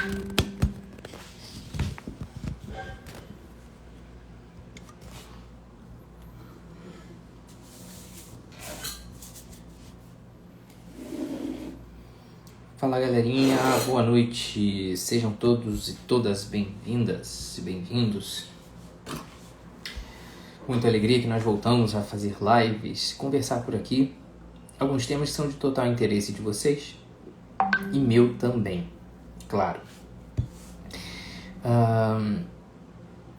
Fala galerinha, boa noite, sejam todos e todas bem-vindas e bem-vindos. Muita alegria que nós voltamos a fazer lives, conversar por aqui. Alguns temas que são de total interesse de vocês e meu também, claro.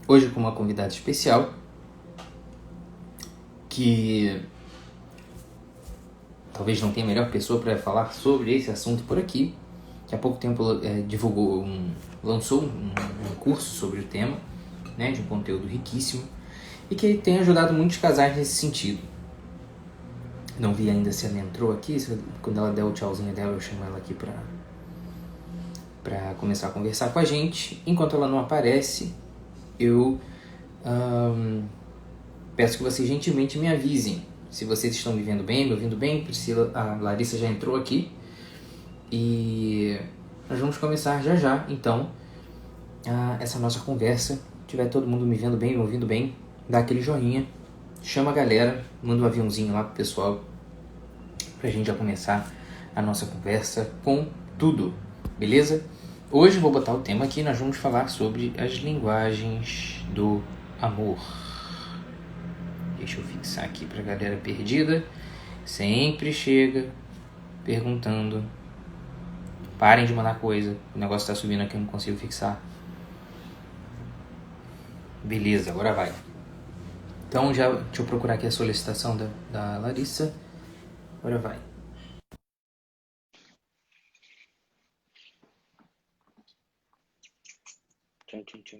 Hoje com uma convidada especial que talvez não tenha melhor pessoa para falar sobre esse assunto por aqui, que há pouco tempo lançou um curso sobre o tema, né, de um conteúdo riquíssimo, e que tem ajudado muitos casais nesse sentido. Não vi ainda se ela entrou aqui, quando ela der o tchauzinho dela eu chamo ela aqui para começar a conversar com a gente. Enquanto ela não aparece, eu peço que vocês gentilmente me avisem se vocês estão me vendo bem, me ouvindo bem. A Larissa já entrou aqui e nós vamos começar já, então, essa nossa conversa. Se tiver todo mundo me vendo bem, me ouvindo bem, dá aquele joinha, chama a galera, manda um aviãozinho lá pro pessoal pra gente já começar a nossa conversa com tudo, beleza? Hoje eu vou botar o tema aqui, nós vamos falar sobre as linguagens do amor. Deixa eu fixar aqui pra galera perdida. Sempre chega perguntando. Parem de mandar coisa. O negócio tá subindo aqui, eu não consigo fixar. Beleza, agora vai. Então deixa eu procurar aqui a solicitação da Larissa. Agora vai.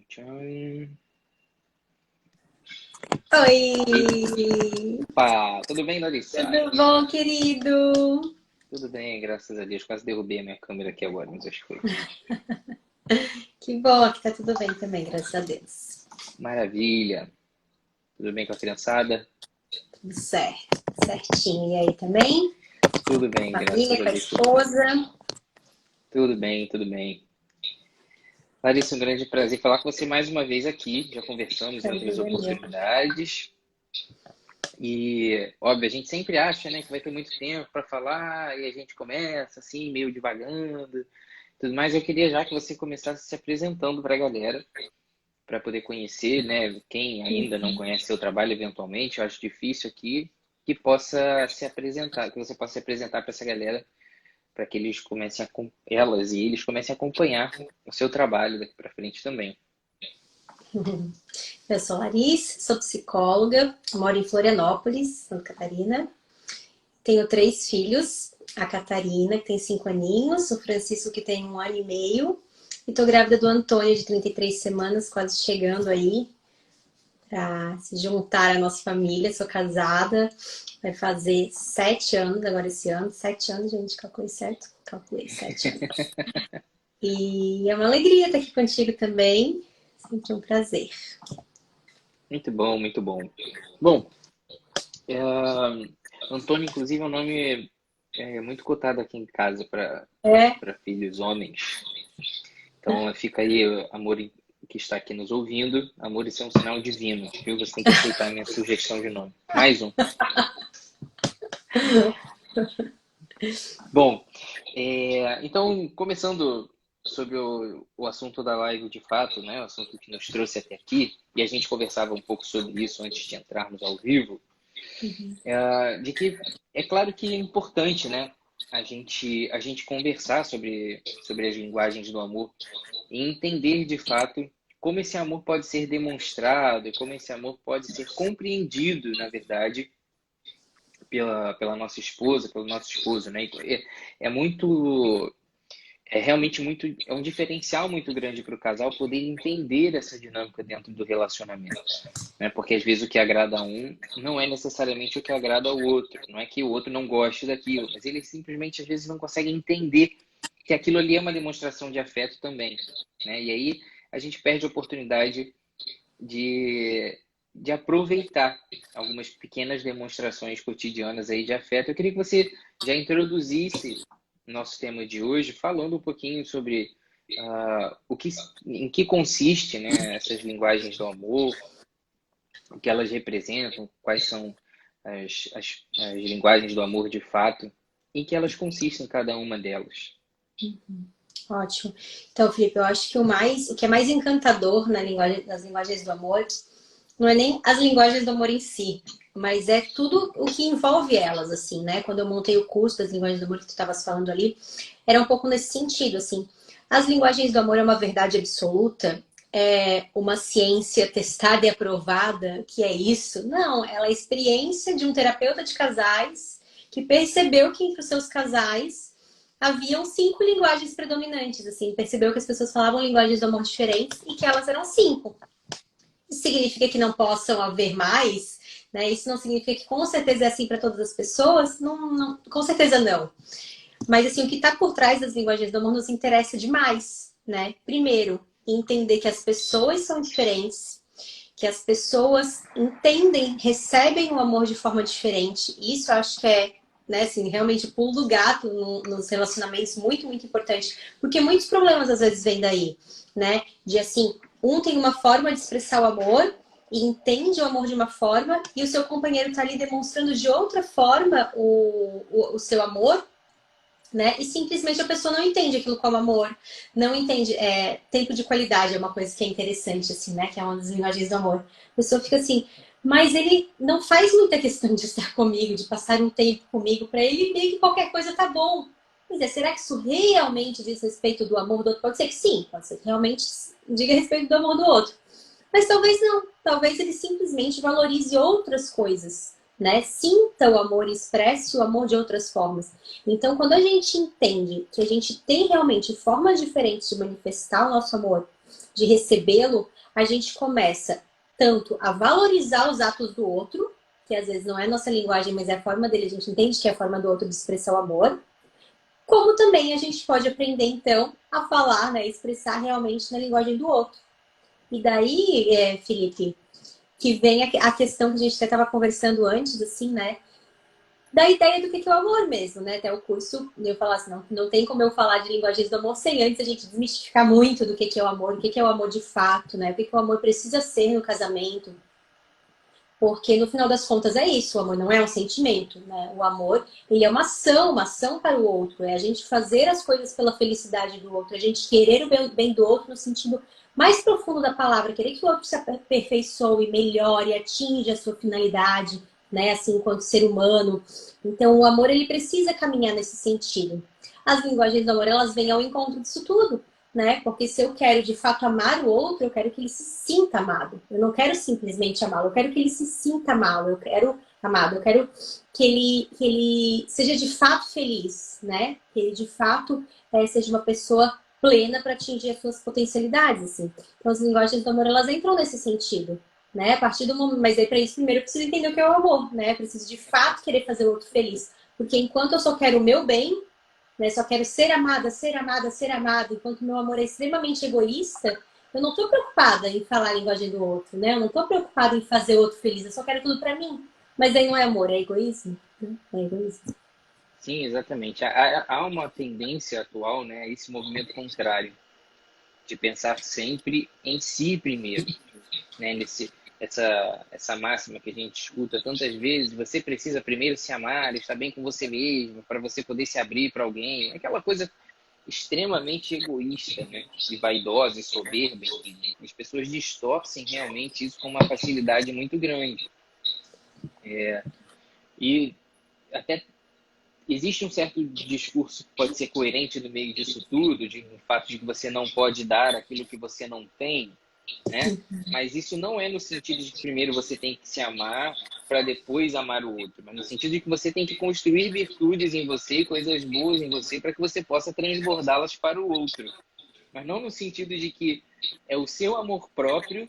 Tchau. Oi! Opa, tudo bem, Larissa? Tudo bom, querido? Tudo bem, graças a Deus. Quase derrubei a minha câmera aqui agora, mas acho que foi. Que bom, que tá tudo bem também, graças a Deus. Maravilha. Tudo bem com a criançada? Tudo certo, certinho. E aí também? Tudo bem, Família, graças a com a Deus. esposa? Tudo bem. Larissa, um grande prazer falar com você mais uma vez aqui. Já conversamos em outras oportunidades. E, óbvio, a gente sempre acha, né, que vai ter muito tempo para falar e a gente começa assim, meio divagando, tudo mais. Eu queria já que você começasse se apresentando para a galera, para poder conhecer, né, quem ainda não conhece seu trabalho eventualmente. Eu acho difícil aqui que possa se apresentar, que você possa se apresentar para essa galera, para que eles comecem eles comecem a acompanhar o seu trabalho daqui para frente também. Eu sou Larissa, sou psicóloga, moro em Florianópolis, Santa Catarina. Tenho 3 filhos, a Catarina, que tem 5 aninhos, o Francisco, que tem 1 ano e meio, e tô grávida do Antônio, de 33 semanas, quase chegando aí para se juntar à nossa família. Sou casada, vai fazer 7 anos agora esse ano. 7 anos, gente, calculei certo? Calculei 7 anos. E é uma alegria estar aqui contigo também. Sempre um prazer. Muito bom, muito bom. Bom, Antônio, inclusive, é um nome muito cotado aqui em casa para filhos homens. Então, fica aí, amor que está aqui nos ouvindo. Amor, isso é um sinal divino, viu? Você tem que aceitar a minha sugestão de nome. Mais um. Bom, então, começando sobre o assunto da live de fato, né? O assunto que nos trouxe até aqui, e a gente conversava um pouco sobre isso antes de entrarmos ao vivo, de que é claro que é importante, né? A gente conversar sobre as linguagens do amor e entender de fato como esse amor pode ser demonstrado, como esse amor pode ser compreendido, na verdade, pela nossa esposa, pelo nosso esposo, né? Realmente é um diferencial muito grande para o casal poder entender essa dinâmica dentro do relacionamento, né? Porque às vezes o que agrada a um não é necessariamente o que agrada ao outro. Não é que o outro não goste daquilo, mas ele simplesmente às vezes não consegue entender que aquilo ali é uma demonstração de afeto também, né? E aí a gente perde a oportunidade de aproveitar algumas pequenas demonstrações cotidianas aí de afeto. Eu queria que você já introduzisse nosso tema de hoje, falando um pouquinho sobre em que consiste, né, essas linguagens do amor, o que elas representam, quais são as linguagens do amor de fato, em que elas consistem cada uma delas. Ótimo. Então, Felipe, eu acho que o que é mais encantador nas linguagens do amor não é nem as linguagens do amor em si, mas é tudo o que envolve elas, assim, né? Quando eu montei o curso das linguagens do amor que tu estavas falando ali, era um pouco nesse sentido, assim. As linguagens do amor é uma verdade absoluta, é uma ciência testada e aprovada, que é isso? Não, ela é a experiência de um terapeuta de casais que percebeu que entre os seus casais haviam 5 linguagens predominantes, assim, percebeu que as pessoas falavam linguagens do amor diferentes e que elas eram 5. Isso significa que não possam haver mais, né? Isso não significa que com certeza é assim para todas as pessoas? Não, com certeza não. Mas assim, o que está por trás das linguagens do amor nos interessa demais, né? Primeiro, entender que as pessoas são diferentes, que as pessoas entendem, recebem o amor de forma diferente. Isso eu acho que é, né, assim, realmente o pulo do gato nos relacionamentos muito, muito importante. Porque muitos problemas às vezes vêm daí, né? De assim, um tem uma forma de expressar o amor e entende o amor de uma forma e o seu companheiro está ali demonstrando de outra forma o seu amor, né? E simplesmente a pessoa não entende aquilo como amor, não entende. Tempo de qualidade é uma coisa que é interessante, assim, né? Que é uma das linguagens do amor. A pessoa fica assim, mas ele não faz muita questão de estar comigo, de passar um tempo comigo, para ele meio que qualquer coisa tá bom. Pois é, será que isso realmente diz respeito do amor do outro? Pode ser que sim, pode ser que realmente diga respeito do amor do outro. Mas talvez não. Talvez ele simplesmente valorize outras coisas, né? Sinta o amor e expresse o amor de outras formas. Então, quando a gente entende que a gente tem realmente formas diferentes de manifestar o nosso amor, de recebê-lo, a gente começa tanto a valorizar os atos do outro, que às vezes não é a nossa linguagem, mas é a forma dele, a gente entende que é a forma do outro de expressar o amor, como também a gente pode aprender, então, a falar, né, expressar realmente na linguagem do outro. E daí, Felipe, que vem a questão que a gente até estava conversando antes, assim, né? Da ideia do que é o amor mesmo, né? Até o curso, eu falar assim, não tem como eu falar de linguagens do amor sem antes a gente desmistificar muito do que é o amor, o que é o amor de fato, né? O que o amor precisa ser no casamento. Porque no final das contas é isso, o amor não é um sentimento, né? O amor, ele é uma ação para o outro, é a gente fazer as coisas pela felicidade do outro, é a gente querer o bem do outro no sentido mais profundo da palavra, querer que o outro se aperfeiçoe, melhore, atinja a sua finalidade, né? Assim, enquanto ser humano. Então, o amor, ele precisa caminhar nesse sentido. As linguagens do amor, elas vêm ao encontro disso tudo, né? Porque se eu quero de fato amar o outro, eu quero que ele se sinta amado. Eu não quero simplesmente amá-lo, eu quero que ele se sinta amado, eu quero amado, eu quero que ele seja de fato feliz, né? Que ele de fato seja uma pessoa plena para atingir as suas potencialidades, assim. Então as linguagens do amor, elas entram nesse sentido, né? A partir do momento, mas aí para isso primeiro eu preciso entender o que é o amor, né? Eu preciso de fato querer fazer o outro feliz, porque enquanto eu só quero o meu bem, né? Só quero ser amada, ser amada, ser amada, enquanto meu amor é extremamente egoísta, eu não estou preocupada em falar a linguagem do outro, né? Eu não estou preocupada em fazer o outro feliz, eu só quero tudo para mim. Mas aí não é amor, é egoísmo, né? É egoísmo. Sim, exatamente. Há uma tendência atual, né, a esse movimento contrário, de pensar sempre em si primeiro, né? Essa máxima que a gente escuta tantas vezes, você precisa primeiro se amar, estar bem com você mesmo, para você poder se abrir para alguém. Aquela coisa extremamente egoísta, né? E vaidosa e soberba. As pessoas distorcem realmente isso com uma facilidade muito grande. E até existe um certo discurso que pode ser coerente no meio disso tudo, de o fato de que você não pode dar aquilo que você não tem, né? Mas isso não é no sentido de que primeiro você tem que se amar para depois amar o outro, mas no sentido de que você tem que construir virtudes em você, coisas boas em você, para que você possa transbordá-las para o outro. Mas não no sentido de que é o seu amor próprio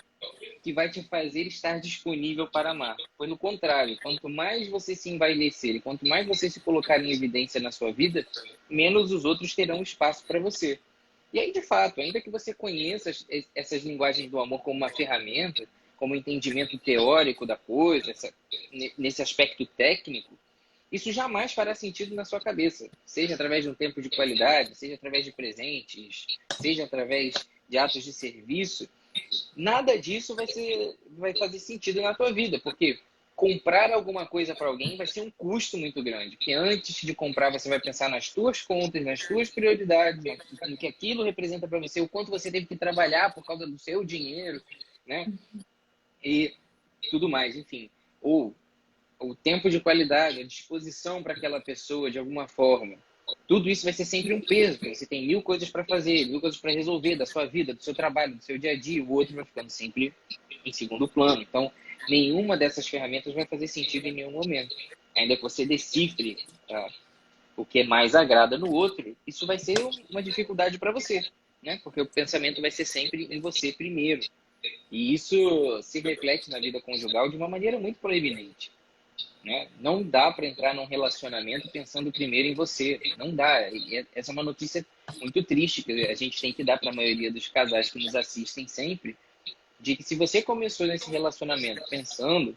que vai te fazer estar disponível para amar. Foi no contrário, quanto mais você se envaidecer e quanto mais você se colocar em evidência na sua vida, menos os outros terão espaço para você. E aí, de fato, ainda que você conheça essas linguagens do amor como uma ferramenta, como um entendimento teórico da coisa, nesse aspecto técnico, isso jamais fará sentido na sua cabeça. Seja através de um tempo de qualidade, seja através de presentes, seja através de atos de serviço. Nada disso vai fazer sentido na tua vida, porque comprar alguma coisa para alguém vai ser um custo muito grande. Porque antes de comprar, você vai pensar nas tuas contas, nas tuas prioridades, no que aquilo representa para você, o quanto você teve que trabalhar por causa do seu dinheiro, né? E tudo mais, enfim. Ou o tempo de qualidade, a disposição para aquela pessoa de alguma forma. Tudo isso vai ser sempre um peso, porque você tem 1000 coisas para fazer, 1000 coisas para resolver da sua vida, do seu trabalho, do seu dia a dia, o outro vai ficando sempre em segundo plano. Então, nenhuma dessas ferramentas vai fazer sentido em nenhum momento. Ainda que você decifre o que mais agrada no outro, isso vai ser uma dificuldade para você, né? Porque o pensamento vai ser sempre em você primeiro. E isso se reflete na vida conjugal de uma maneira muito proeminente. Né? Não dá para entrar num relacionamento pensando primeiro em você. Não dá. E essa é uma notícia muito triste que a gente tem que dar para a maioria dos casais que nos assistem sempre, de que se você começou nesse relacionamento pensando,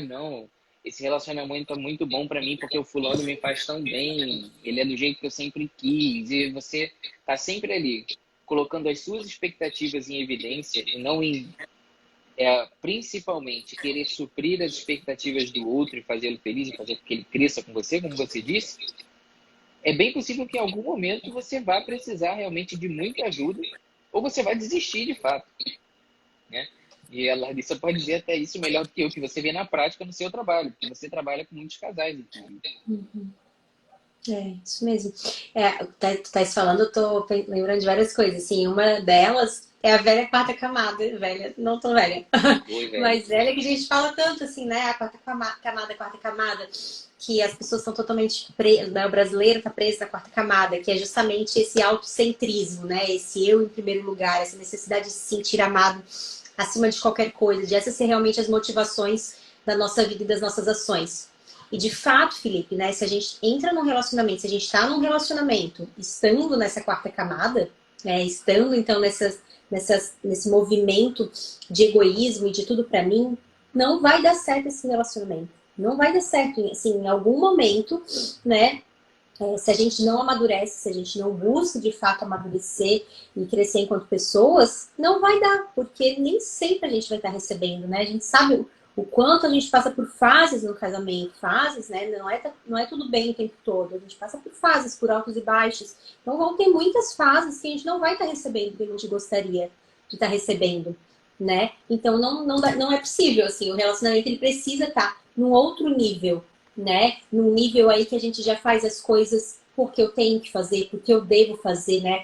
não, esse relacionamento é muito bom para mim porque o fulano me faz tão bem, ele é do jeito que eu sempre quis, e você tá sempre ali colocando as suas expectativas em evidência e não em principalmente querer suprir as expectativas do outro e fazê-lo feliz e fazer com que ele cresça com você, como você disse, é bem possível que em algum momento você vá precisar realmente de muita ajuda ou você vai desistir de fato, né? E a Larissa pode dizer até isso melhor do que eu, que você vê na prática no seu trabalho, porque você trabalha com muitos casais. Isso mesmo. Tu estás falando, eu tô lembrando de várias coisas, assim, uma delas é a velha quarta camada, velha, não tão velha, Oi, velho. mas velha que a gente fala tanto, assim, né, a quarta camada, que as pessoas estão totalmente presas, né? O brasileiro está preso na quarta camada, que é justamente esse autocentrismo, né, esse eu em primeiro lugar, essa necessidade de se sentir amado acima de qualquer coisa, de essas ser realmente as motivações da nossa vida e das nossas ações. E de fato, Felipe, né, se a gente entra num relacionamento, se a gente está num relacionamento, estando nessa quarta camada, né, estando então nesse movimento de egoísmo e de tudo para mim, não vai dar certo esse relacionamento. Não vai dar certo, assim, em algum momento, né, se a gente não amadurece, se a gente não busca de fato amadurecer e crescer enquanto pessoas, não vai dar, porque nem sempre a gente vai estar recebendo, né? A gente sabe o quanto a gente passa por fases no casamento, fases, né? Não é tudo bem o tempo todo, a gente passa por fases, por altos e baixos. Então vão ter muitas fases que a gente não vai estar recebendo o que a gente gostaria de estar recebendo, né? Então não é possível, assim, o relacionamento ele precisa estar num outro nível, né? Num nível aí que a gente já faz as coisas porque eu tenho que fazer, porque eu devo fazer, né?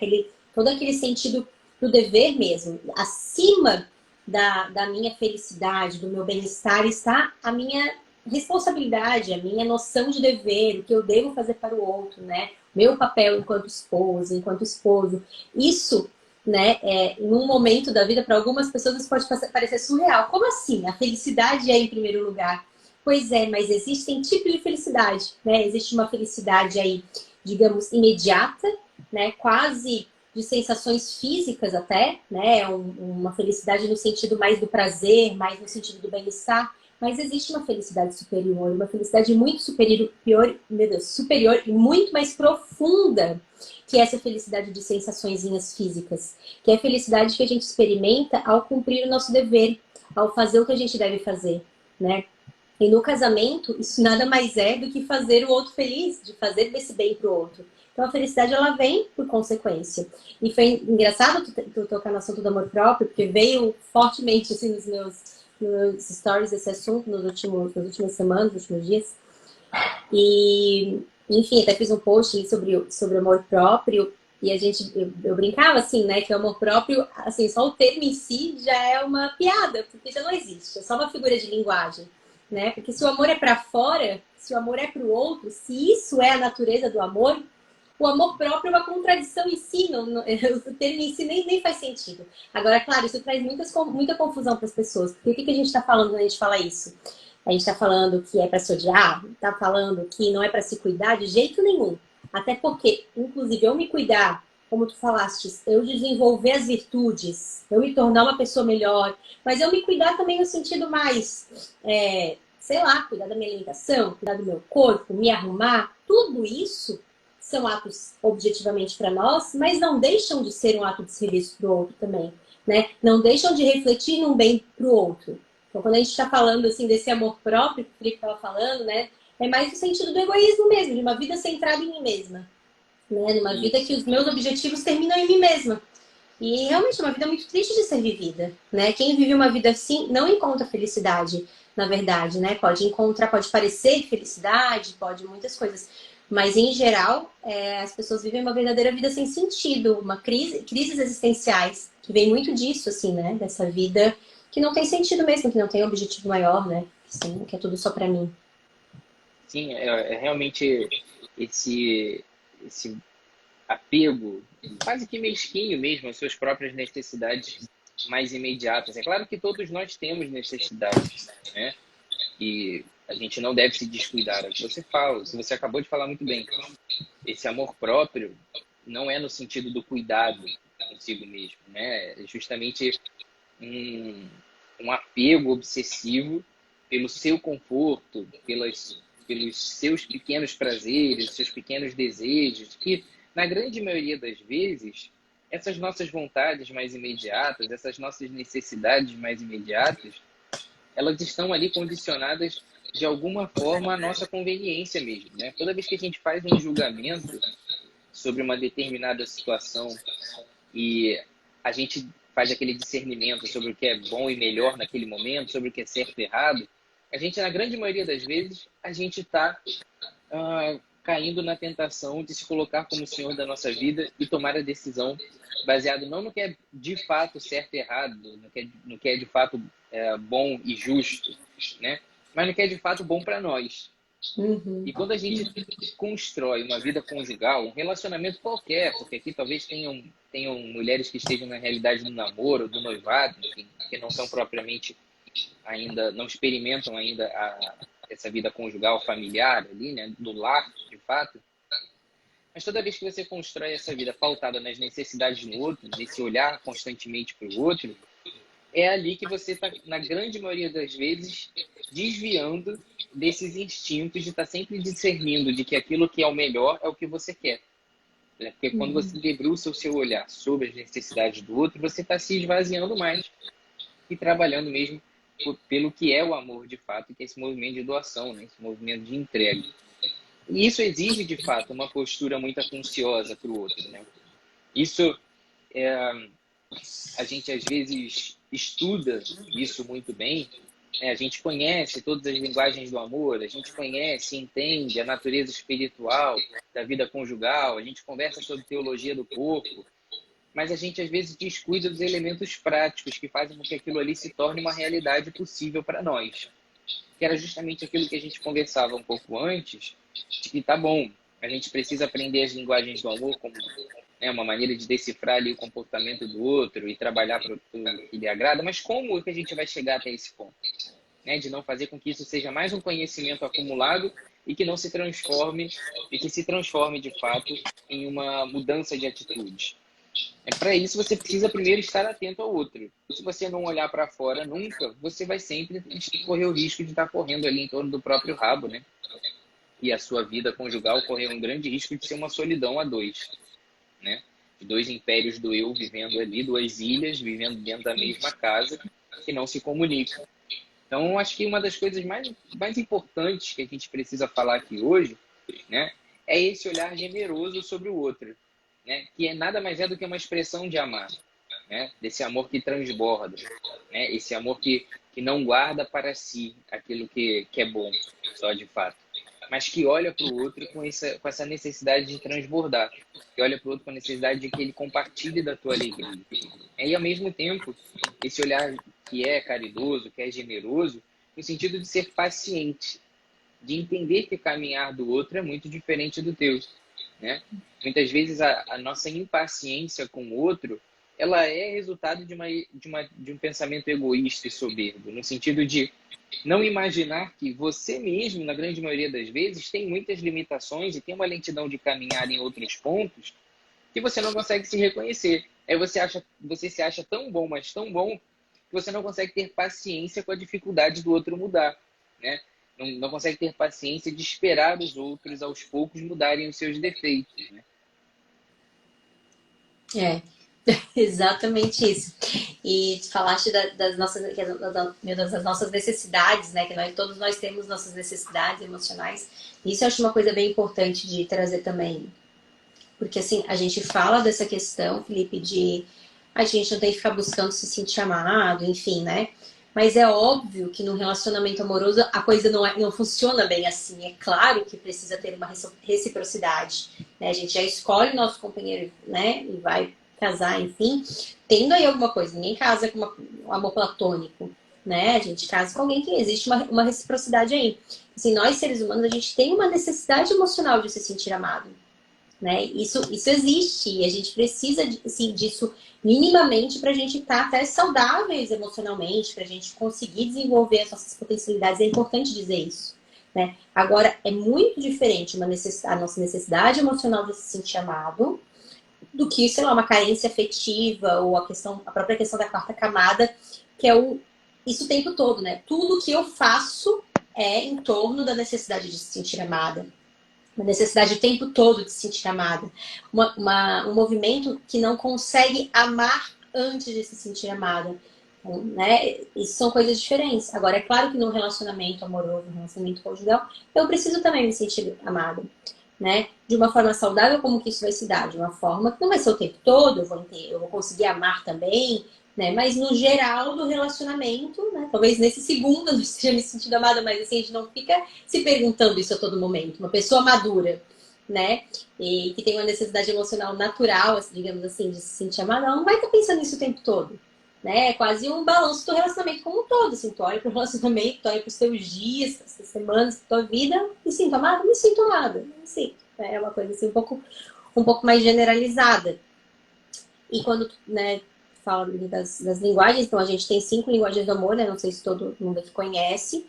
Todo aquele sentido do dever mesmo. Acima da minha felicidade, do meu bem-estar, está a minha responsabilidade, a minha noção de dever, o que eu devo fazer para o outro, né? Meu papel enquanto esposa, enquanto esposo. Isso, né, em um momento da vida, para algumas pessoas isso pode parecer surreal. Como assim? A felicidade é em primeiro lugar. Pois é, mas existem tipos de felicidade, né? Existe uma felicidade aí, digamos, imediata, né? Quase de sensações físicas até, né? Uma felicidade no sentido mais do prazer, mais no sentido do bem-estar. Mas existe uma felicidade superior, uma felicidade muito superior, meu Deus, superior e muito mais profunda que essa felicidade de sensaçõezinhas físicas, que é a felicidade que a gente experimenta ao cumprir o nosso dever, ao fazer o que a gente deve fazer, né? E no casamento, isso nada mais é do que fazer o outro feliz, de fazer desse bem pro outro. Então a felicidade, ela vem por consequência. E foi engraçado tu tocar no assunto do amor próprio, porque veio fortemente assim, nos meus stories esse assunto nas últimas semanas, nos últimos dias. E, enfim, até fiz um post sobre amor próprio. E eu brincava assim, né, que o amor próprio, assim, só o termo em si já é uma piada, porque já não existe, é só uma figura de linguagem. Né? Porque se o amor é para fora, se o amor é para o outro, se isso é a natureza do amor, o amor próprio é uma contradição em si, o termo em si nem faz sentido. Agora, claro, isso traz muita confusão para as pessoas, porque o que a gente está falando quando a gente fala isso? A gente está falando que é para se odiar, está falando que não é para se cuidar de jeito nenhum. Até porque, inclusive, eu me cuidar, como tu falaste, eu desenvolver as virtudes, eu me tornar uma pessoa melhor, mas eu me cuidar também no sentido mais sei lá, cuidar da minha alimentação, cuidar do meu corpo, me arrumar, tudo isso são atos objetivamente para nós, mas não deixam de ser um ato de serviço para o outro também, né? Não deixam de refletir num bem para o outro. Então, quando a gente está falando assim desse amor próprio que o Felipe estava falando, né? É mais no sentido do egoísmo mesmo, de uma vida centrada em mim mesma, né? De uma vida que os meus objetivos terminam em mim mesma. E realmente é uma vida muito triste de ser vivida, né? Quem vive uma vida assim não encontra felicidade, na verdade, né? Pode encontrar, pode parecer felicidade, pode muitas coisas, mas em geral as pessoas vivem uma verdadeira vida sem sentido, uma crises existenciais que vem muito disso, assim, né? Dessa vida que não tem sentido mesmo, que não tem objetivo maior, né? Assim, que é tudo só pra mim. Sim, é realmente esse apego, quase que mesquinho mesmo, às suas próprias necessidades mais imediatas. É claro que todos nós temos necessidades, né? E a gente não deve se descuidar. É o que você fala, que você acabou de falar muito bem. Esse amor próprio não é no sentido do cuidado consigo mesmo, né? É justamente um, um apego obsessivo pelo seu conforto, pelos seus pequenos prazeres, seus pequenos desejos, que na grande maioria das vezes essas nossas vontades mais imediatas, essas nossas necessidades mais imediatas, elas estão ali condicionadas de alguma forma à nossa conveniência mesmo, né? Toda vez que a gente faz um julgamento sobre uma determinada situação e a gente faz aquele discernimento sobre o que é bom e melhor naquele momento, sobre o que é certo e errado, a gente, na grande maioria das vezes, a gente está caindo na tentação de se colocar como senhor da nossa vida e tomar a decisão baseado não no que é de fato certo e errado, no que é de fato bom e justo, né? Mas no que é de fato bom para nós. Uhum. E quando a gente constrói uma vida conjugal, um relacionamento qualquer, porque aqui talvez tenham mulheres que estejam na realidade do namoro, do noivado, enfim, que não são propriamente ainda, não experimentam ainda essa vida conjugal familiar ali, né, do lar, de fato. Mas toda vez que você constrói essa vida pautada nas necessidades do outro, nesse olhar constantemente para o outro, é ali que você está, na grande maioria das vezes, desviando desses instintos de estar sempre discernindo de que aquilo que é o melhor é o que você quer. Porque quando você debruça o seu olhar sobre as necessidades do outro, você está se esvaziando mais e trabalhando mesmo pelo que é o amor de fato, que é esse movimento de doação, né? Esse movimento de entrega. E isso exige, de fato, uma postura muito atenciosa para o outro, né? Isso, a gente às vezes estuda isso muito bem, né? A gente conhece todas as linguagens do amor, a gente conhece e entende a natureza espiritual da vida conjugal, a gente conversa sobre teologia do corpo, mas a gente às vezes descuida dos elementos práticos que fazem com que aquilo ali se torne uma realidade possível para nós. Que era justamente aquilo que a gente conversava um pouco antes, de que tá bom, a gente precisa aprender as linguagens do amor como, né, uma maneira de decifrar ali o comportamento do outro e trabalhar para o que lhe agrada, mas como é que a gente vai chegar até esse ponto? Né, de não fazer com que isso seja mais um conhecimento acumulado e que não se transforme, e que se transforme de fato em uma mudança de atitude. Para isso, você precisa primeiro estar atento ao outro. Se você não olhar para fora nunca, você vai sempre correr o risco de estar correndo ali em torno do próprio rabo, né? E a sua vida conjugal correr um grande risco de ser uma solidão a dois, né? De dois impérios do eu vivendo ali, duas ilhas vivendo dentro da mesma casa que não se comunicam. Então, acho que uma das coisas mais importantes que a gente precisa falar aqui hoje, né, é esse olhar generoso sobre o outro, né, que nada mais é do que uma expressão de amar, né, desse amor que transborda, né, esse amor que não guarda para si aquilo que é bom, só de fato, mas que olha para o outro com essa necessidade de transbordar, que olha para o outro com a necessidade de que ele compartilhe da tua alegria. E, ao mesmo tempo, esse olhar que é caridoso, que é generoso, no sentido de ser paciente, de entender que o caminhar do outro é muito diferente do teu, né? Muitas vezes a nossa impaciência com o outro, ela é resultado de um pensamento egoísta e soberbo, no sentido de não imaginar que você mesmo, na grande maioria das vezes, tem muitas limitações e tem uma lentidão de caminhar em outros pontos que você não consegue se reconhecer. Aí você se acha tão bom, mas tão bom, que você não consegue ter paciência com a dificuldade do outro mudar, né? não consegue ter paciência de esperar os outros aos poucos mudarem os seus defeitos, né? É, exatamente isso. E tu falaste das nossas, das nossas necessidades, né? Que todos nós temos nossas necessidades emocionais. Isso eu acho uma coisa bem importante de trazer também. Porque assim, a gente fala dessa questão, Felipe, de a gente não tem que ficar buscando se sentir amado, enfim, né? Mas é óbvio que no relacionamento amoroso a coisa não funciona bem assim. É claro que precisa ter uma reciprocidade, né? A gente já escolhe o nosso companheiro, né? E vai casar, enfim, tendo aí alguma coisa. Ninguém casa com um amor platônico, né? A gente casa com alguém que existe uma reciprocidade aí. Assim, nós seres humanos, a gente tem uma necessidade emocional de se sentir amado, né? Isso existe e a gente precisa assim, disso minimamente para a gente estar até saudáveis emocionalmente, para a gente conseguir desenvolver as nossas potencialidades. É importante dizer isso, né? Agora, é muito diferente a nossa necessidade emocional de se sentir amado do que, sei lá, uma carência afetiva ou a própria questão da quarta camada, que é isso o tempo todo, né? Tudo que eu faço é em torno da necessidade de se sentir amada. Uma necessidade o tempo todo de se sentir amada. Um movimento que não consegue amar antes de se sentir amada. Então, né? Isso são coisas diferentes. Agora, é claro que no relacionamento amoroso, no relacionamento conjugal, eu preciso também me sentir amada, né? De uma forma saudável, como que isso vai se dar? De uma forma que não vai ser o tempo todo, eu vou conseguir amar também, né? Mas no geral do relacionamento, né? Talvez nesse segundo eu não esteja me sentindo amada, mas assim, a gente não fica se perguntando isso a todo momento. Uma pessoa madura, né? E que tem uma necessidade emocional natural, assim, digamos assim, de se sentir amada, ela não vai estar pensando nisso o tempo todo. Né? É quase um balanço do relacionamento como um todo. Assim, tu olha pro relacionamento, tu olha pros teus dias, pras semanas, pra tua vida, me sinto amada? Me sinto amada. Me sinto. É uma coisa assim, um pouco mais generalizada. E quando, né, fala das linguagens, então a gente tem 5 linguagens do amor, né? Não sei se todo mundo aqui conhece,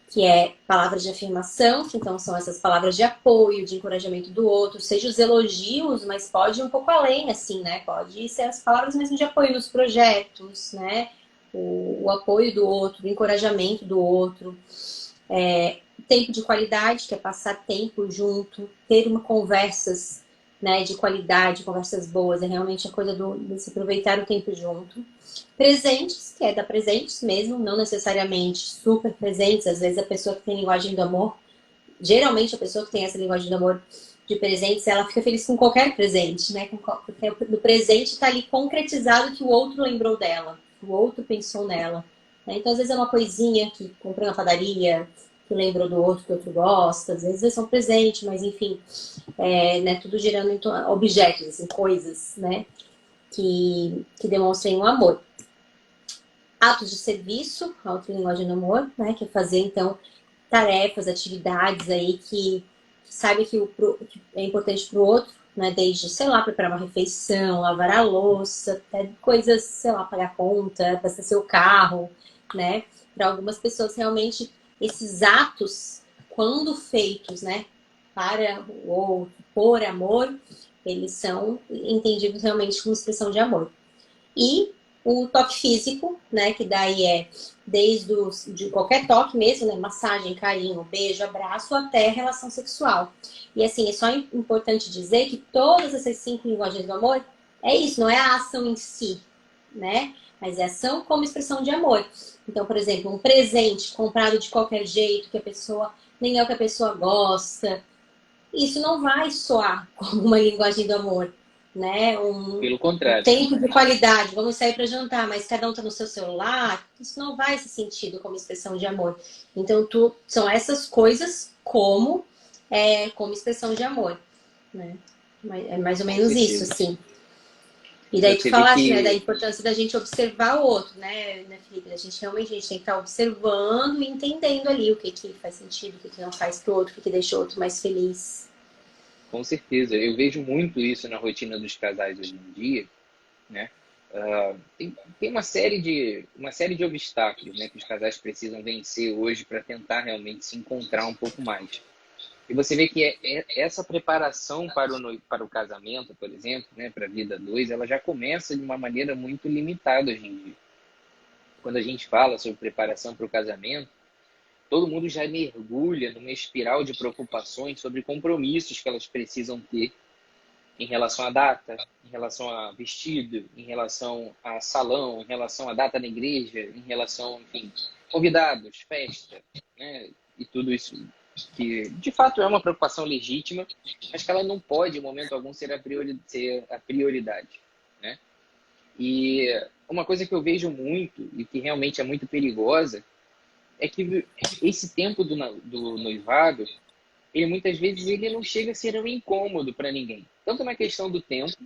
que é palavras de afirmação, que então são essas palavras de apoio, de encorajamento do outro, seja os elogios, mas pode ir um pouco além, assim, né? Pode ser as palavras mesmo de apoio nos projetos, né? O apoio do outro, o encorajamento do outro. Tempo de qualidade, que é passar tempo junto, ter conversas, né, de qualidade, conversas boas, é realmente a coisa de se aproveitar o tempo junto. Presentes, que é dar presentes mesmo, não necessariamente super presentes, às vezes a pessoa que tem linguagem do amor, geralmente a pessoa que tem essa linguagem do amor de presentes, ela fica feliz com qualquer presente, né? Porque no presente está ali concretizado que o outro lembrou dela, que o outro pensou nela. Né? Então, às vezes é uma coisinha que comprou na padaria, que lembrou do outro que o outro gosta, às vezes é um presente, mas enfim, né? Tudo girando em objetos, assim, coisas, né? Que demonstrem o amor. Atos de serviço, a outra linguagem do amor, né? Que é fazer, então, tarefas, atividades aí que sabe que é importante para o outro, né? Desde, sei lá, preparar uma refeição, lavar a louça, até coisas, sei lá, pagar conta, abastecer o carro, né? Para algumas pessoas, realmente, esses atos, quando feitos, né? Para o outro, por amor, eles são entendidos realmente como expressão de amor. E o toque físico, né, que daí é desde de qualquer toque mesmo, né, massagem, carinho, beijo, abraço, até relação sexual. E assim, é só importante dizer que todas essas 5 linguagens do amor é isso, não é a ação em si, né, mas é ação como expressão de amor. Então, por exemplo, um presente comprado de qualquer jeito, que a pessoa nem é o que a pessoa gosta, isso não vai soar como uma linguagem do amor, né? Pelo Um contrário. tempo de qualidade, vamos sair para jantar, mas cada um está no seu celular, isso não vai ser sentido como expressão de amor. Então, são essas coisas como expressão de amor, né? É mais ou Com menos isso, certeza. assim. E daí tu Você vê falaste, né, da que, importância da gente observar o outro, né, Felipe? A gente realmente tem que estar observando e entendendo ali o que faz sentido, o que não faz pro outro, o que deixa o outro mais feliz. com certeza, eu vejo muito isso na rotina dos casais hoje em dia, né? Tem uma série de obstáculos, né, que os casais precisam vencer hoje para tentar realmente se encontrar um pouco mais. E você vê que essa preparação para o casamento, por exemplo, né, para a vida dois, ela já começa de uma maneira muito limitada hoje em dia. Quando a gente fala sobre preparação para o casamento, todo mundo já mergulha numa espiral de preocupações sobre compromissos que elas precisam ter em relação à data, em relação a vestido, em relação a salão, em relação à data na igreja, em relação, enfim, convidados, festa, né? E tudo isso que, de fato, é uma preocupação legítima, mas que ela não pode, em momento algum, ser a prioridade, né? E uma coisa que eu vejo muito e que realmente é muito perigosa é que esse tempo do noivado, ele muitas vezes ele não chega a ser um incômodo para ninguém. Tanto na questão do tempo,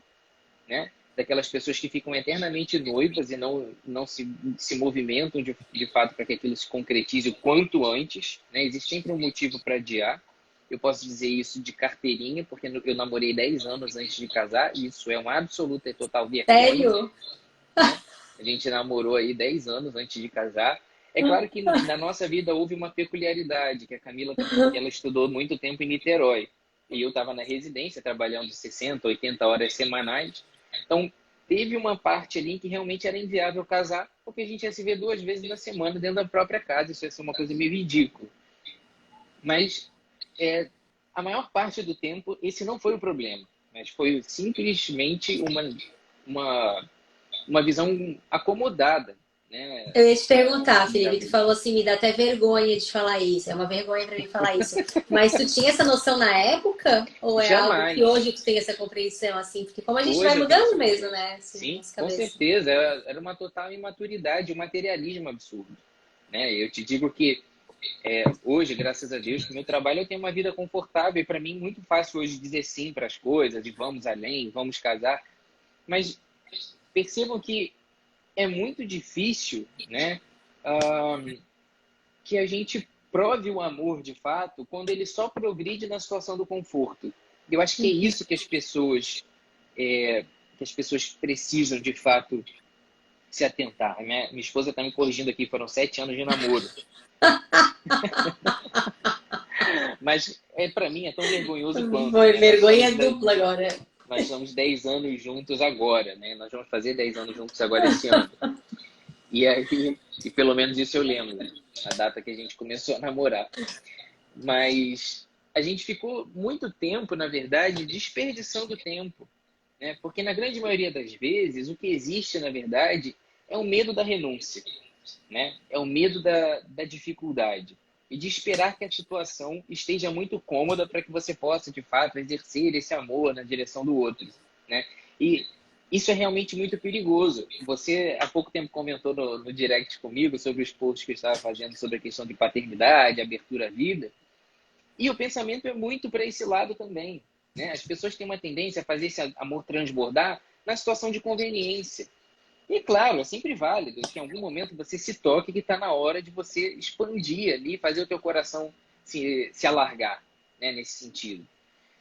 né? Daquelas pessoas que ficam eternamente noivas e não se movimentam de fato para que aquilo se concretize o quanto antes, né? Existe sempre um motivo para adiar. Eu posso dizer isso de carteirinha, porque eu namorei 10 anos antes de casar, e isso é uma absoluta e total vergonha. Sério? Né? A gente namorou aí 10 anos antes de casar. É claro que na nossa vida houve uma peculiaridade, que a Camila ela estudou muito tempo em Niterói. E eu estava na residência, trabalhando 60, 80 horas semanais. Então, teve uma parte ali que realmente era inviável casar, porque a gente ia se ver 2 vezes na semana dentro da própria casa. Isso ia ser uma coisa meio ridícula. Mas, a maior parte do tempo, esse não foi o problema. Mas foi simplesmente uma visão acomodada, né? Eu ia te perguntar, Felipe, tu falou assim, me dá até vergonha de falar isso. É uma vergonha pra mim falar isso. Mas tu tinha essa noção na época? Ou é algo Jamais. que hoje tu tem essa compreensão, assim? Porque como a gente Hoje vai eu tenho mudando essa mesmo, né? Assim, Sim, nossa com cabeça. certeza. Era uma total imaturidade, um materialismo absurdo, né? Eu te digo que hoje, graças a Deus, com o meu trabalho eu tenho uma vida confortável e para mim é muito fácil hoje dizer sim para as coisas, e vamos além, vamos casar. Mas percebam que é muito difícil, né, que a gente prove o amor de fato quando ele só progride na situação do conforto. Eu acho que é isso que as pessoas precisam de fato se atentar. Minha esposa está me corrigindo aqui, foram 7 anos de namoro. Mas para mim é tão vergonhoso quanto, Foi né? vergonha dupla agora. Nós estamos 10 anos juntos agora, né? Nós vamos fazer 10 anos juntos agora esse ano. E aí, e pelo menos isso eu lembro, né? A data que a gente começou a namorar. Mas a gente ficou muito tempo, na verdade, desperdiçando tempo, né? Porque na grande maioria das vezes, o que existe, na verdade, é o medo da renúncia, né? É o medo da dificuldade e de esperar que a situação esteja muito cômoda para que você possa, de fato, exercer esse amor na direção do outro, né? E isso é realmente muito perigoso. Você, há pouco tempo, comentou no direct comigo sobre os posts que eu estava fazendo sobre a questão de paternidade, abertura à vida. E o pensamento é muito para esse lado também, né? As pessoas têm uma tendência a fazer esse amor transbordar na situação de conveniência. E claro, é sempre válido que em algum momento você se toque que está na hora de você expandir ali, fazer o teu coração se alargar, né, nesse sentido.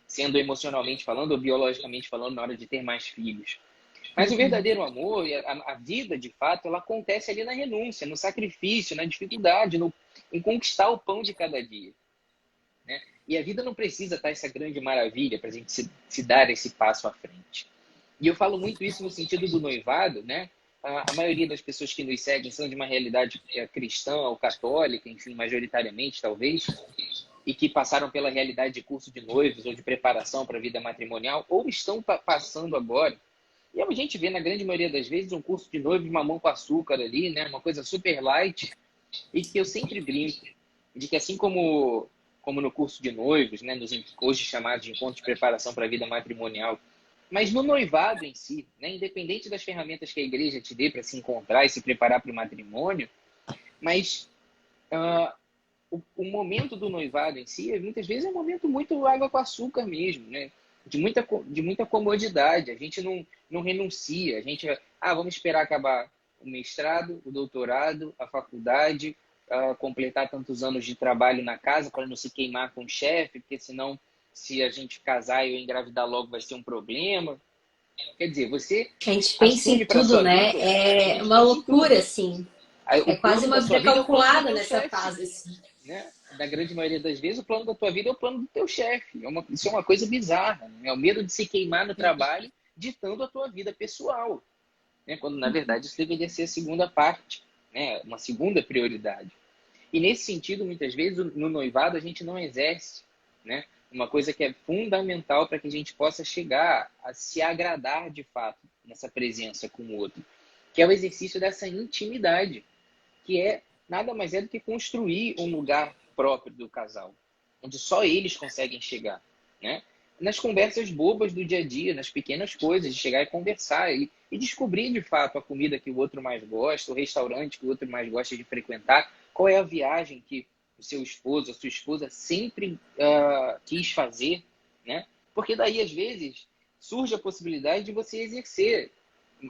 Sendo emocionalmente falando ou biologicamente falando, na hora de ter mais filhos. Mas o verdadeiro amor, a vida de fato, ela acontece ali na renúncia, no sacrifício, na dificuldade, em conquistar o pão de cada dia, né? E a vida não precisa estar essa grande maravilha para a gente se dar esse passo à frente. E eu falo muito isso no sentido do noivado, né? A maioria das pessoas que nos seguem são de uma realidade cristã ou católica, enfim, majoritariamente, talvez, e que passaram pela realidade de curso de noivos ou de preparação para a vida matrimonial, ou estão passando agora. E a gente vê, na grande maioria das vezes, um curso de noivo de mamão com açúcar ali, né? Uma coisa super light, e que eu sempre brinco de que assim como no curso de noivos, né, nos hoje chamados de encontros de preparação para a vida matrimonial, mas no noivado em si, né, independente das ferramentas que a igreja te dê para se encontrar e se preparar para o matrimônio, mas o momento do noivado em si, muitas vezes é um momento muito água com açúcar mesmo, né? De muita comodidade. A gente não renuncia. A gente, vamos esperar acabar o mestrado, o doutorado, a faculdade, completar tantos anos de trabalho na casa para não se queimar com o chefe, porque senão, se a gente casar e eu engravidar logo, vai ser um problema. Quer dizer, você A gente pensa assume em para tudo, sua né? vida. É uma loucura, assim. O É quase plano uma da sua vida vida é o plano do calculada teu nessa chefe, fase, assim. né? Na grande maioria das vezes, o plano da tua vida é o plano do teu chefe. Isso é uma coisa bizarra, né? É o medo de se queimar no trabalho, ditando a tua vida pessoal, né? Quando, na verdade, isso deveria ser a segunda parte, né? Uma segunda prioridade. E nesse sentido, muitas vezes, no noivado, a gente não exerce, né, uma coisa que é fundamental para que a gente possa chegar a se agradar de fato nessa presença com o outro, que é o exercício dessa intimidade, que é nada mais é do que construir um lugar próprio do casal, onde só eles conseguem chegar, né? Nas conversas bobas do dia a dia, nas pequenas coisas, de chegar e conversar e descobrir de fato a comida que o outro mais gosta, o restaurante que o outro mais gosta de frequentar, qual é a viagem que o seu esposo, a sua esposa sempre quis fazer, né? Porque daí, às vezes, surge a possibilidade de você exercer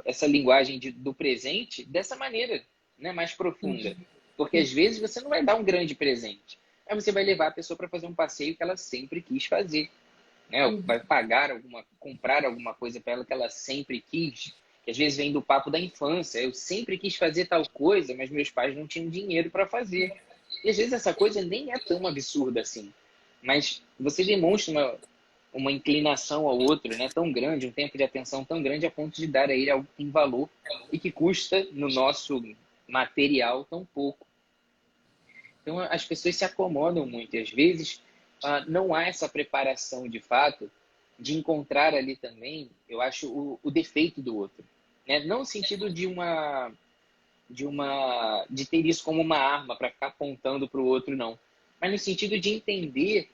essa linguagem do presente dessa maneira, né, mais profunda. Porque às vezes você não vai dar um grande presente, mas você vai levar a pessoa para fazer um passeio que ela sempre quis fazer, né? Ou vai comprar alguma coisa para ela que ela sempre quis, que às vezes vem do papo da infância. Eu sempre quis fazer tal coisa, mas meus pais não tinham dinheiro para fazer. E às vezes essa coisa nem é tão absurda assim, mas você demonstra uma inclinação ao outro, né, tão grande, um tempo de atenção tão grande a ponto de dar a ele algo que tem valor e que custa no nosso material tão pouco. Então as pessoas se acomodam muito e às vezes não há essa preparação de fato de encontrar ali também, eu acho, o defeito do outro, né? Não no sentido de ter isso como uma arma para ficar apontando para o outro, não, mas no sentido de entender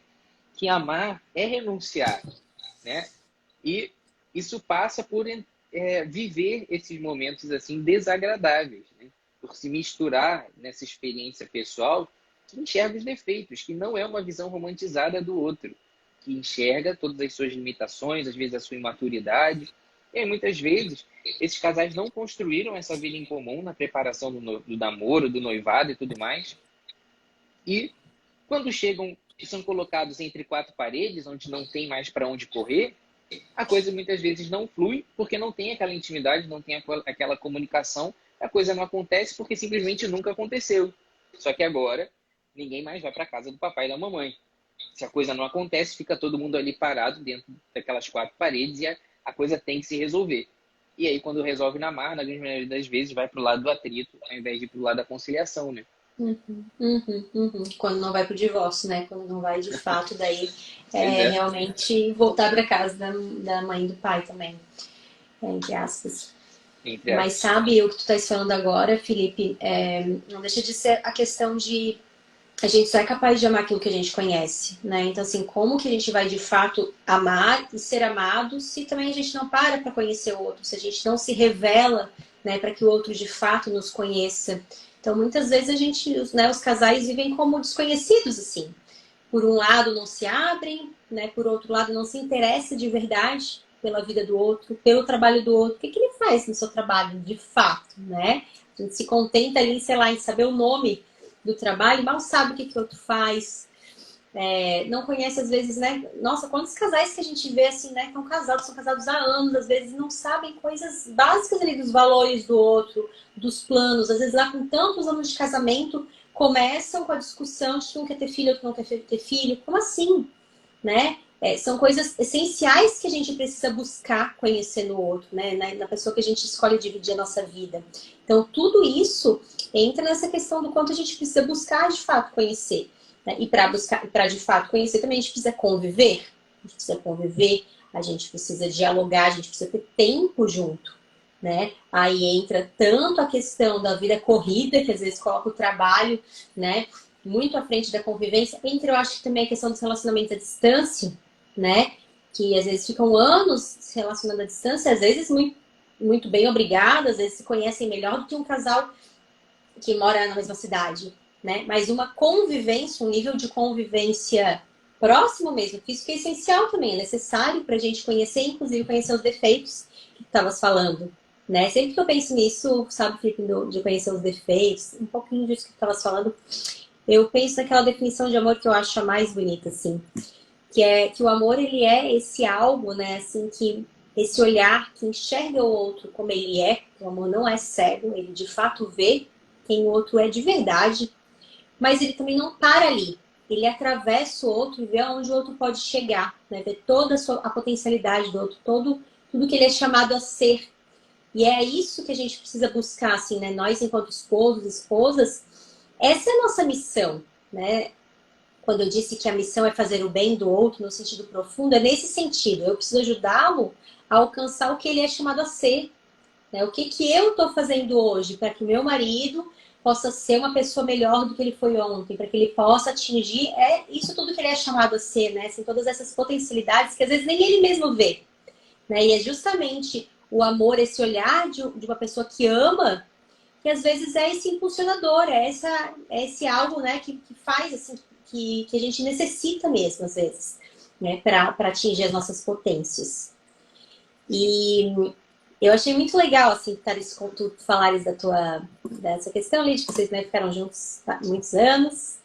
que amar é renunciar, né? E isso passa por viver esses momentos assim desagradáveis, né? Por se misturar nessa experiência pessoal que enxerga os defeitos, que não é uma visão romantizada do outro, que enxerga todas as suas limitações, às vezes a sua imaturidade. E aí, muitas vezes, esses casais não construíram essa vida em comum na preparação do namoro, do noivado e tudo mais. E quando chegam e são colocados entre quatro paredes, onde não tem mais para onde correr, a coisa muitas vezes não flui, porque não tem aquela intimidade, não tem aquela comunicação, a coisa não acontece porque simplesmente nunca aconteceu. Só que agora, ninguém mais vai para a casa do papai e da mamãe. Se a coisa não acontece, fica todo mundo ali parado dentro daquelas quatro paredes e a coisa tem que se resolver. E aí, quando resolve na marra, na grande maioria das vezes, vai para o lado do atrito, ao invés de ir para o lado da conciliação, né? Quando não vai pro divórcio, né? Quando não vai de fato, daí é. realmente voltar para casa da mãe e do pai também, entre aspas. Mas sabe o que tu estás falando agora, Felipe? Não deixa de ser a questão de a gente só é capaz de amar aquilo que a gente conhece, né? Então, assim, como que a gente vai de fato amar e ser amado se também a gente não para conhecer o outro, se a gente não se revela, né, para que o outro de fato nos conheça. Então, muitas vezes a gente, né, os casais vivem como desconhecidos, assim. Por um lado, não se abrem, né? Por outro lado, não se interessa de verdade pela vida do outro, pelo trabalho do outro. O que ele faz no seu trabalho, de fato, né? A gente se contenta ali, sei lá, em saber o nome do trabalho, mal sabe o que o outro faz. Não conhece, às vezes, né? Nossa, quantos casais que a gente vê, assim, né? São casados há anos, às vezes não sabem coisas básicas ali dos valores do outro, dos planos. Às vezes, lá com tantos anos de casamento, começam com a discussão de que um quer ter filho, outro não quer ter filho. Como assim? Né? São coisas essenciais que a gente precisa buscar conhecer no outro, né? Na pessoa que a gente escolhe dividir a nossa vida. Então, tudo isso entra nessa questão do quanto a gente precisa buscar, de fato, conhecer. Né? E para de fato conhecer também, a gente precisa conviver. A gente precisa dialogar, a gente precisa ter tempo junto. Né? Aí entra tanto a questão da vida corrida, que às vezes coloca o trabalho, né, muito à frente da convivência. Eu acho que também a questão dos relacionamentos à distância, né, que às vezes ficam anos se relacionando à distância, às vezes muito, muito bem obrigadas, às vezes se conhecem melhor do que um casal que mora na mesma cidade, né? Mas uma convivência, um nível de convivência próximo mesmo, que isso que é essencial também, é necessário para a gente conhecer, inclusive conhecer os defeitos que tu estavas falando. Né? Sempre que eu penso nisso, sabe, Felipe, de conhecer os defeitos, um pouquinho disso que tu estavas falando, eu penso naquela definição de amor que eu acho a mais bonita, assim, que é que o amor, ele é esse algo, né, assim, que esse olhar que enxerga o outro como ele é. O amor não é cego, ele de fato vê quem o outro é de verdade, mas ele também não para ali. Ele atravessa o outro e vê aonde o outro pode chegar, né? Vê toda a potencialidade do outro, tudo que ele é chamado a ser. E é isso que a gente precisa buscar, assim, né? Nós, enquanto esposos, esposas, essa é a nossa missão, né? Quando eu disse que a missão é fazer o bem do outro no sentido profundo, é nesse sentido. Eu preciso ajudá-lo a alcançar o que ele é chamado a ser, né? O que que eu estou fazendo hoje para que o meu marido possa ser uma pessoa melhor do que ele foi ontem, para que ele possa atingir isso tudo que ele é chamado a ser, né? Assim, todas essas potencialidades que às vezes nem ele mesmo vê, né? E é justamente o amor, esse olhar de uma pessoa que ama, que às vezes é esse impulsionador, é esse algo, né, que faz assim, que a gente necessita mesmo, às vezes, né, para atingir as nossas potências. E eu achei muito legal, assim, tu falares dessa questão ali, de que vocês, né, ficaram juntos há muitos anos,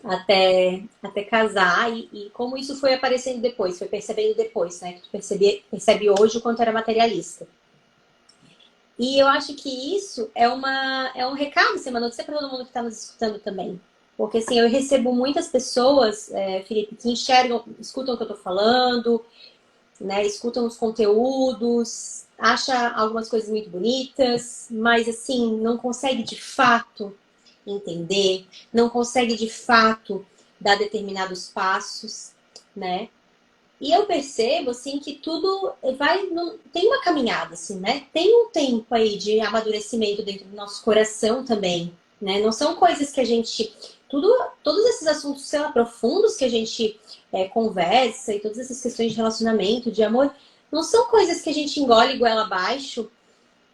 até casar, e como isso foi aparecendo depois, foi percebendo depois, né, que tu percebe hoje o quanto era materialista. E eu acho que isso é um recado, assim, uma notícia para todo mundo que está nos escutando também. Porque, assim, eu recebo muitas pessoas, Felipe, que enxergam, escutam o que eu estou falando, né, escutam os conteúdos, acha algumas coisas muito bonitas, mas, assim, não consegue de fato entender, não consegue de fato dar determinados passos, né? E eu percebo, assim, que tudo tem uma caminhada, assim, né? Tem um tempo aí de amadurecimento dentro do nosso coração também, né? Não são coisas que a gente... Todos esses assuntos, sei lá, profundos que a gente conversa e todas essas questões de relacionamento, de amor, não são coisas que a gente engole goela abaixo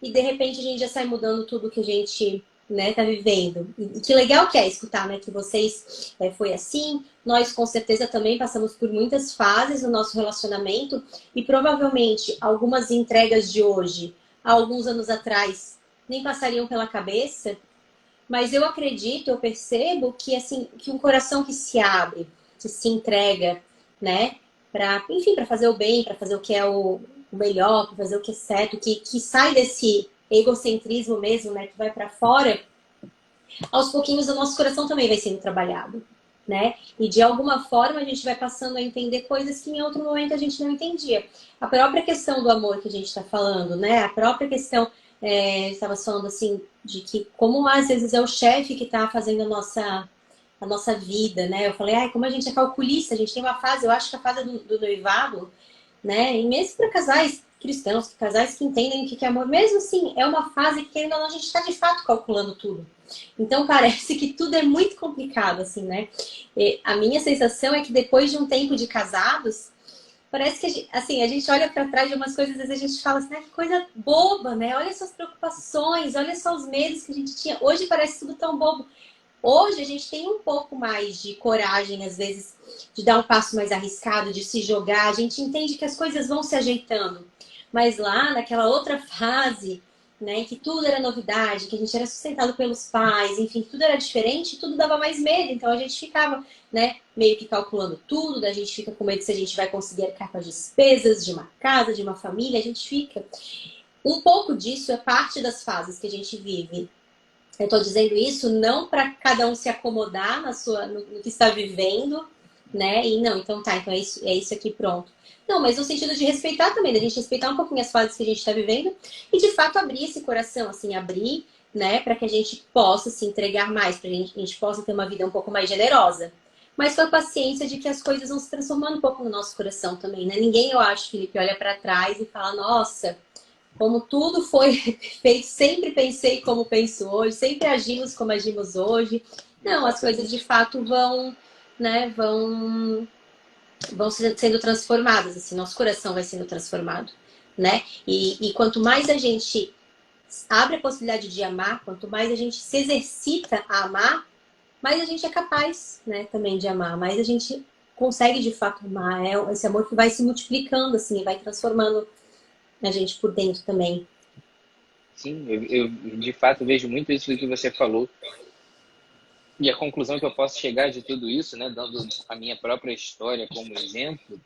e de repente a gente já sai mudando tudo que a gente, né, tá vivendo. E que legal que é escutar, né, que vocês foi assim. Nós com certeza também passamos por muitas fases no nosso relacionamento e provavelmente algumas entregas de hoje, há alguns anos atrás, nem passariam pela cabeça. Mas eu acredito, eu percebo que assim, que um coração que se abre, que se entrega, né, para, enfim, para fazer o bem, para fazer o que é o melhor, para fazer o que é certo, que sai desse egocentrismo mesmo, né, que vai para fora, aos pouquinhos o nosso coração também vai sendo trabalhado, né? E de alguma forma a gente vai passando a entender coisas que em outro momento a gente não entendia. A própria questão do amor que a gente está falando, né? A própria questão, estava falando assim, de que como às vezes é o chefe que está fazendo a nossa vida, né? Eu falei, ai, como a gente é calculista, a gente tem uma fase, eu acho que a fase do noivado, né? E mesmo para casais cristãos, casais que entendem o que é amor, mesmo assim, é uma fase que ainda a gente está de fato calculando tudo. Então parece que tudo é muito complicado, assim, né? E a minha sensação é que depois de um tempo de casados, parece que a gente olha para trás de umas coisas, às vezes a gente fala assim, né, que coisa boba, né? Olha suas preocupações, olha só os medos que a gente tinha. Hoje parece tudo tão bobo. Hoje a gente tem um pouco mais de coragem, às vezes, de dar um passo mais arriscado, de se jogar. A gente entende que as coisas vão se ajeitando. Mas lá, naquela outra fase, né, em que tudo era novidade, que a gente era sustentado pelos pais, enfim, tudo era diferente, tudo dava mais medo. Então a gente ficava, né, meio que calculando tudo, a gente fica com medo se a gente vai conseguir arcar com as despesas de uma casa, de uma família, a gente fica. Um pouco disso é parte das fases que a gente vive. Eu estou dizendo isso não para cada um se acomodar no que está vivendo, né? E não, então tá, então é isso aqui, pronto. Não, mas no sentido de respeitar também, da gente respeitar um pouquinho as fases que a gente está vivendo e de fato abrir esse coração, assim, abrir, né, para que a gente possa se entregar mais, para que a gente possa ter uma vida um pouco mais generosa. Mas com a paciência de que as coisas vão se transformando um pouco no nosso coração também, né? Ninguém, eu acho, Felipe, olha para trás e fala, nossa, como tudo foi feito, sempre pensei como penso hoje, sempre agimos como agimos hoje. Não, as coisas de fato vão, né, vão sendo transformadas, assim, nosso coração vai sendo transformado, né? E quanto mais a gente abre a possibilidade de amar, quanto mais a gente se exercita a amar, mais a gente é capaz, né, também de amar, mais a gente consegue de fato amar. É esse amor que vai se multiplicando, assim, vai transformando a gente por dentro também. Sim, eu de fato vejo muito isso do que você falou. E a conclusão que eu posso chegar de tudo isso, né, dando a minha própria história como exemplo,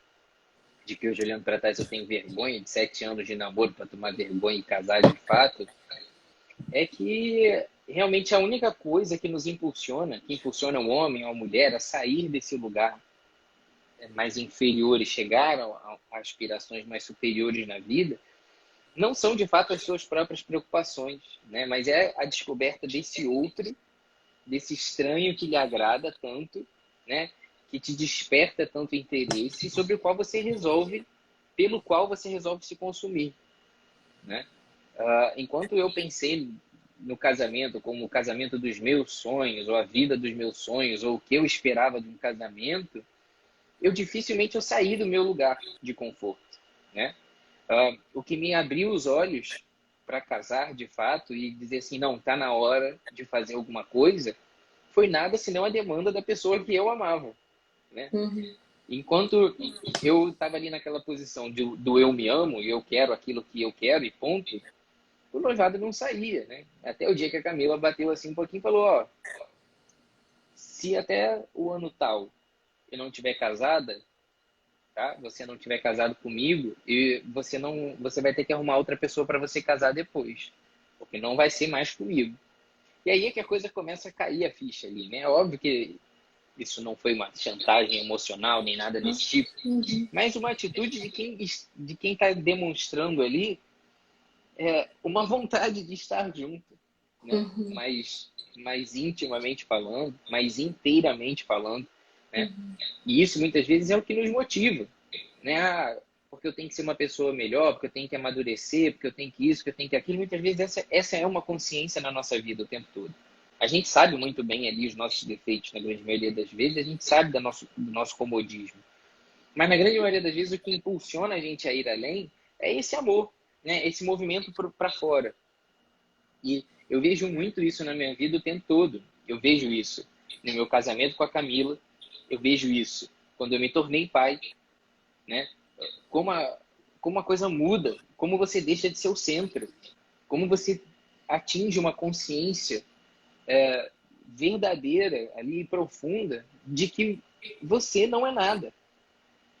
de que hoje olhando para trás eu tenho vergonha de 7 anos de namoro para tomar vergonha e casar de fato, é que realmente a única coisa que nos impulsiona, que impulsiona o homem ou a mulher a sair desse lugar mais inferior e chegar a aspirações mais superiores na vida, não são de fato as suas próprias preocupações, né? Mas é a descoberta desse outro desse estranho que lhe agrada tanto, né? Que te desperta tanto interesse, sobre o qual você resolve, pelo qual você resolve se consumir, né? Enquanto eu pensei no casamento como o casamento dos meus sonhos, ou a vida dos meus sonhos, ou o que eu esperava de um casamento, dificilmente eu saí do meu lugar de conforto, né? O que me abriu os olhos para casar de fato e dizer assim, não, tá na hora de fazer alguma coisa, foi nada senão a demanda da pessoa que eu amava, né? Uhum. Enquanto eu estava ali naquela posição do eu me amo e eu quero aquilo que eu quero e ponto, o noivado não saía, né? Até o dia que a Camila bateu assim um pouquinho e falou, ó, se até o ano tal eu não tiver casada, tá? Você não tiver casado comigo e você vai ter que arrumar outra pessoa para você casar depois, porque não vai ser mais comigo. E aí é que a coisa começa a cair a ficha ali, né? Óbvio que isso não foi uma chantagem emocional nem nada desse tipo, Uhum. mas uma atitude de quem está demonstrando ali uma vontade de estar junto, né? Uhum. Mais intimamente falando, mais inteiramente falando, né? Uhum. E isso muitas vezes é o que nos motiva, né? Porque eu tenho que ser uma pessoa melhor, porque eu tenho que amadurecer, porque eu tenho que isso, porque eu tenho que aquilo. Muitas vezes essa é uma consciência na nossa vida o tempo todo. A gente sabe muito bem ali os nossos defeitos, na grande maioria das vezes, a gente sabe do nosso comodismo. Mas na grande maioria das vezes o que impulsiona a gente a ir além é esse amor, né? Esse movimento para fora. E eu vejo muito isso na minha vida o tempo todo. Eu vejo isso no meu casamento com a Camila, eu vejo isso quando eu me tornei pai, né? Como a coisa muda, como você deixa de ser o centro, como você atinge uma consciência verdadeira ali profunda de que você não é nada,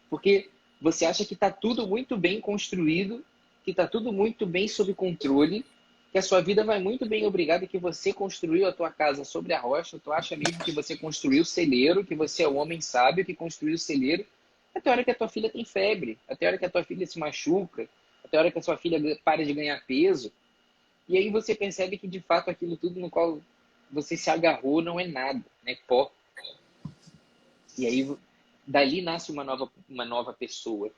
porque você acha que está tudo muito bem construído, que está tudo muito bem sob controle, que a sua vida vai muito bem, obrigado, que você construiu a tua casa sobre a rocha, tu acha mesmo que você construiu o celeiro, que você é o homem sábio que construiu o celeiro, até a hora que a tua filha tem febre, até a hora que a tua filha se machuca, até a hora que a sua filha para de ganhar peso, e aí você percebe que de fato aquilo tudo no qual você se agarrou não é nada, né? Pó. E aí dali nasce uma nova pessoa,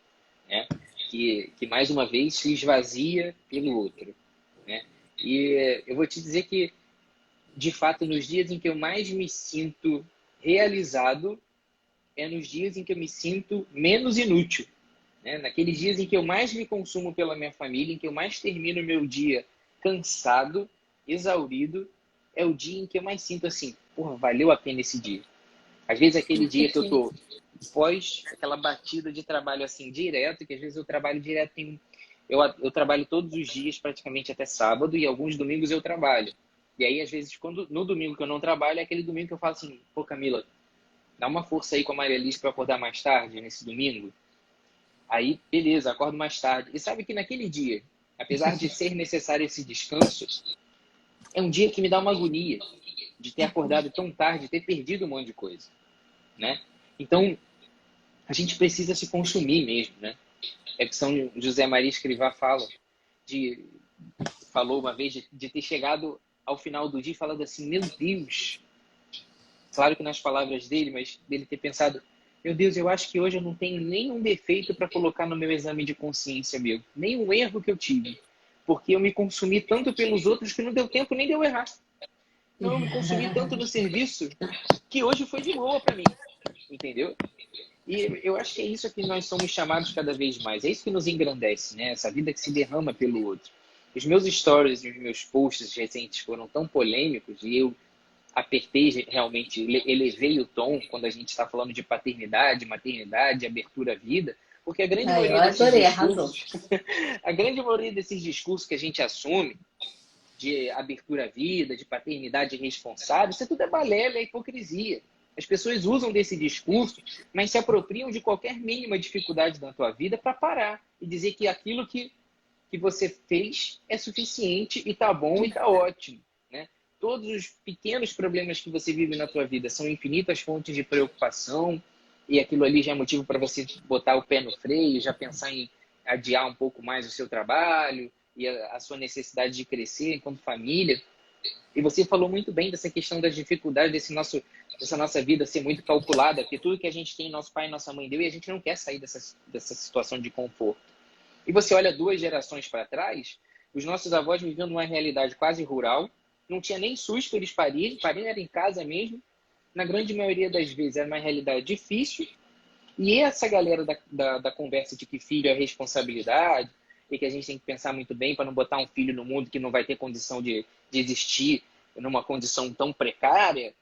né? Que mais uma vez se esvazia pelo outro, né? E eu vou te dizer que, de fato, nos dias em que eu mais me sinto realizado, é nos dias em que eu me sinto menos inútil, né? Naqueles dias em que eu mais me consumo pela minha família, em que eu mais termino o meu dia cansado, exaurido, é o dia em que eu mais sinto assim, porra, valeu a pena esse dia. Às vezes aquele dia que eu tô pós aquela batida de trabalho assim direto, que às vezes eu trabalho direto, eu trabalho todos os dias praticamente até sábado e alguns domingos eu trabalho. E aí às vezes no domingo que eu não trabalho é aquele domingo que eu falo assim, pô Camila, dá uma força aí com a Maria Alice para acordar mais tarde nesse domingo. Aí beleza, acordo mais tarde. E sabe que naquele dia, apesar de ser necessário esse descanso, é um dia que me dá uma agonia de ter acordado tão tarde, ter perdido um monte de coisa, né? Então, a gente precisa se consumir mesmo, né? É que São José Maria Escrivá falou uma vez de ter chegado ao final do dia e falado assim, meu Deus, claro que nas palavras dele, mas dele ter pensado, meu Deus, eu acho que hoje eu não tenho nenhum defeito para colocar no meu exame de consciência meu, nenhum erro que eu tive, porque eu me consumi tanto pelos outros que não deu tempo nem de eu errar. Então eu me consumi tanto no serviço que hoje foi de boa para mim, entendeu? E eu acho que é isso que nós somos chamados cada vez mais. É isso que nos engrandece, né? Essa vida que se derrama pelo outro. Os meus stories e os meus posts recentes foram tão polêmicos e eu apertei realmente, elevei o tom quando a gente está falando de paternidade, maternidade, abertura à vida, porque a grande Ai, eu maioria desses adorei, arrasou. discursos, a grande maioria desses discursos que a gente assume de abertura à vida, de paternidade responsável, isso tudo é balela, é hipocrisia. As pessoas usam desse discurso, mas se apropriam de qualquer mínima dificuldade na tua vida para parar e dizer que aquilo que você fez é suficiente e tá bom e tá ótimo, né? Todos os pequenos problemas que você vive na tua vida são infinitas fontes de preocupação e aquilo ali já é motivo para você botar o pé no freio, já pensar em adiar um pouco mais o seu trabalho e a sua necessidade de crescer enquanto família. E você falou muito bem dessa questão das dificuldades dessa nossa vida ser muito calculada, porque tudo que a gente tem, nosso pai e nossa mãe deu, e a gente não quer sair dessa situação de conforto. E você olha 2 gerações para trás, os nossos avós viviam numa realidade quase rural, não tinha nem SUS para eles parirem era em casa mesmo. Na grande maioria das vezes era uma realidade difícil. E essa galera da conversa de que filho é responsabilidade e que a gente tem que pensar muito bem para não botar um filho no mundo que não vai ter condição de existir numa condição tão precária,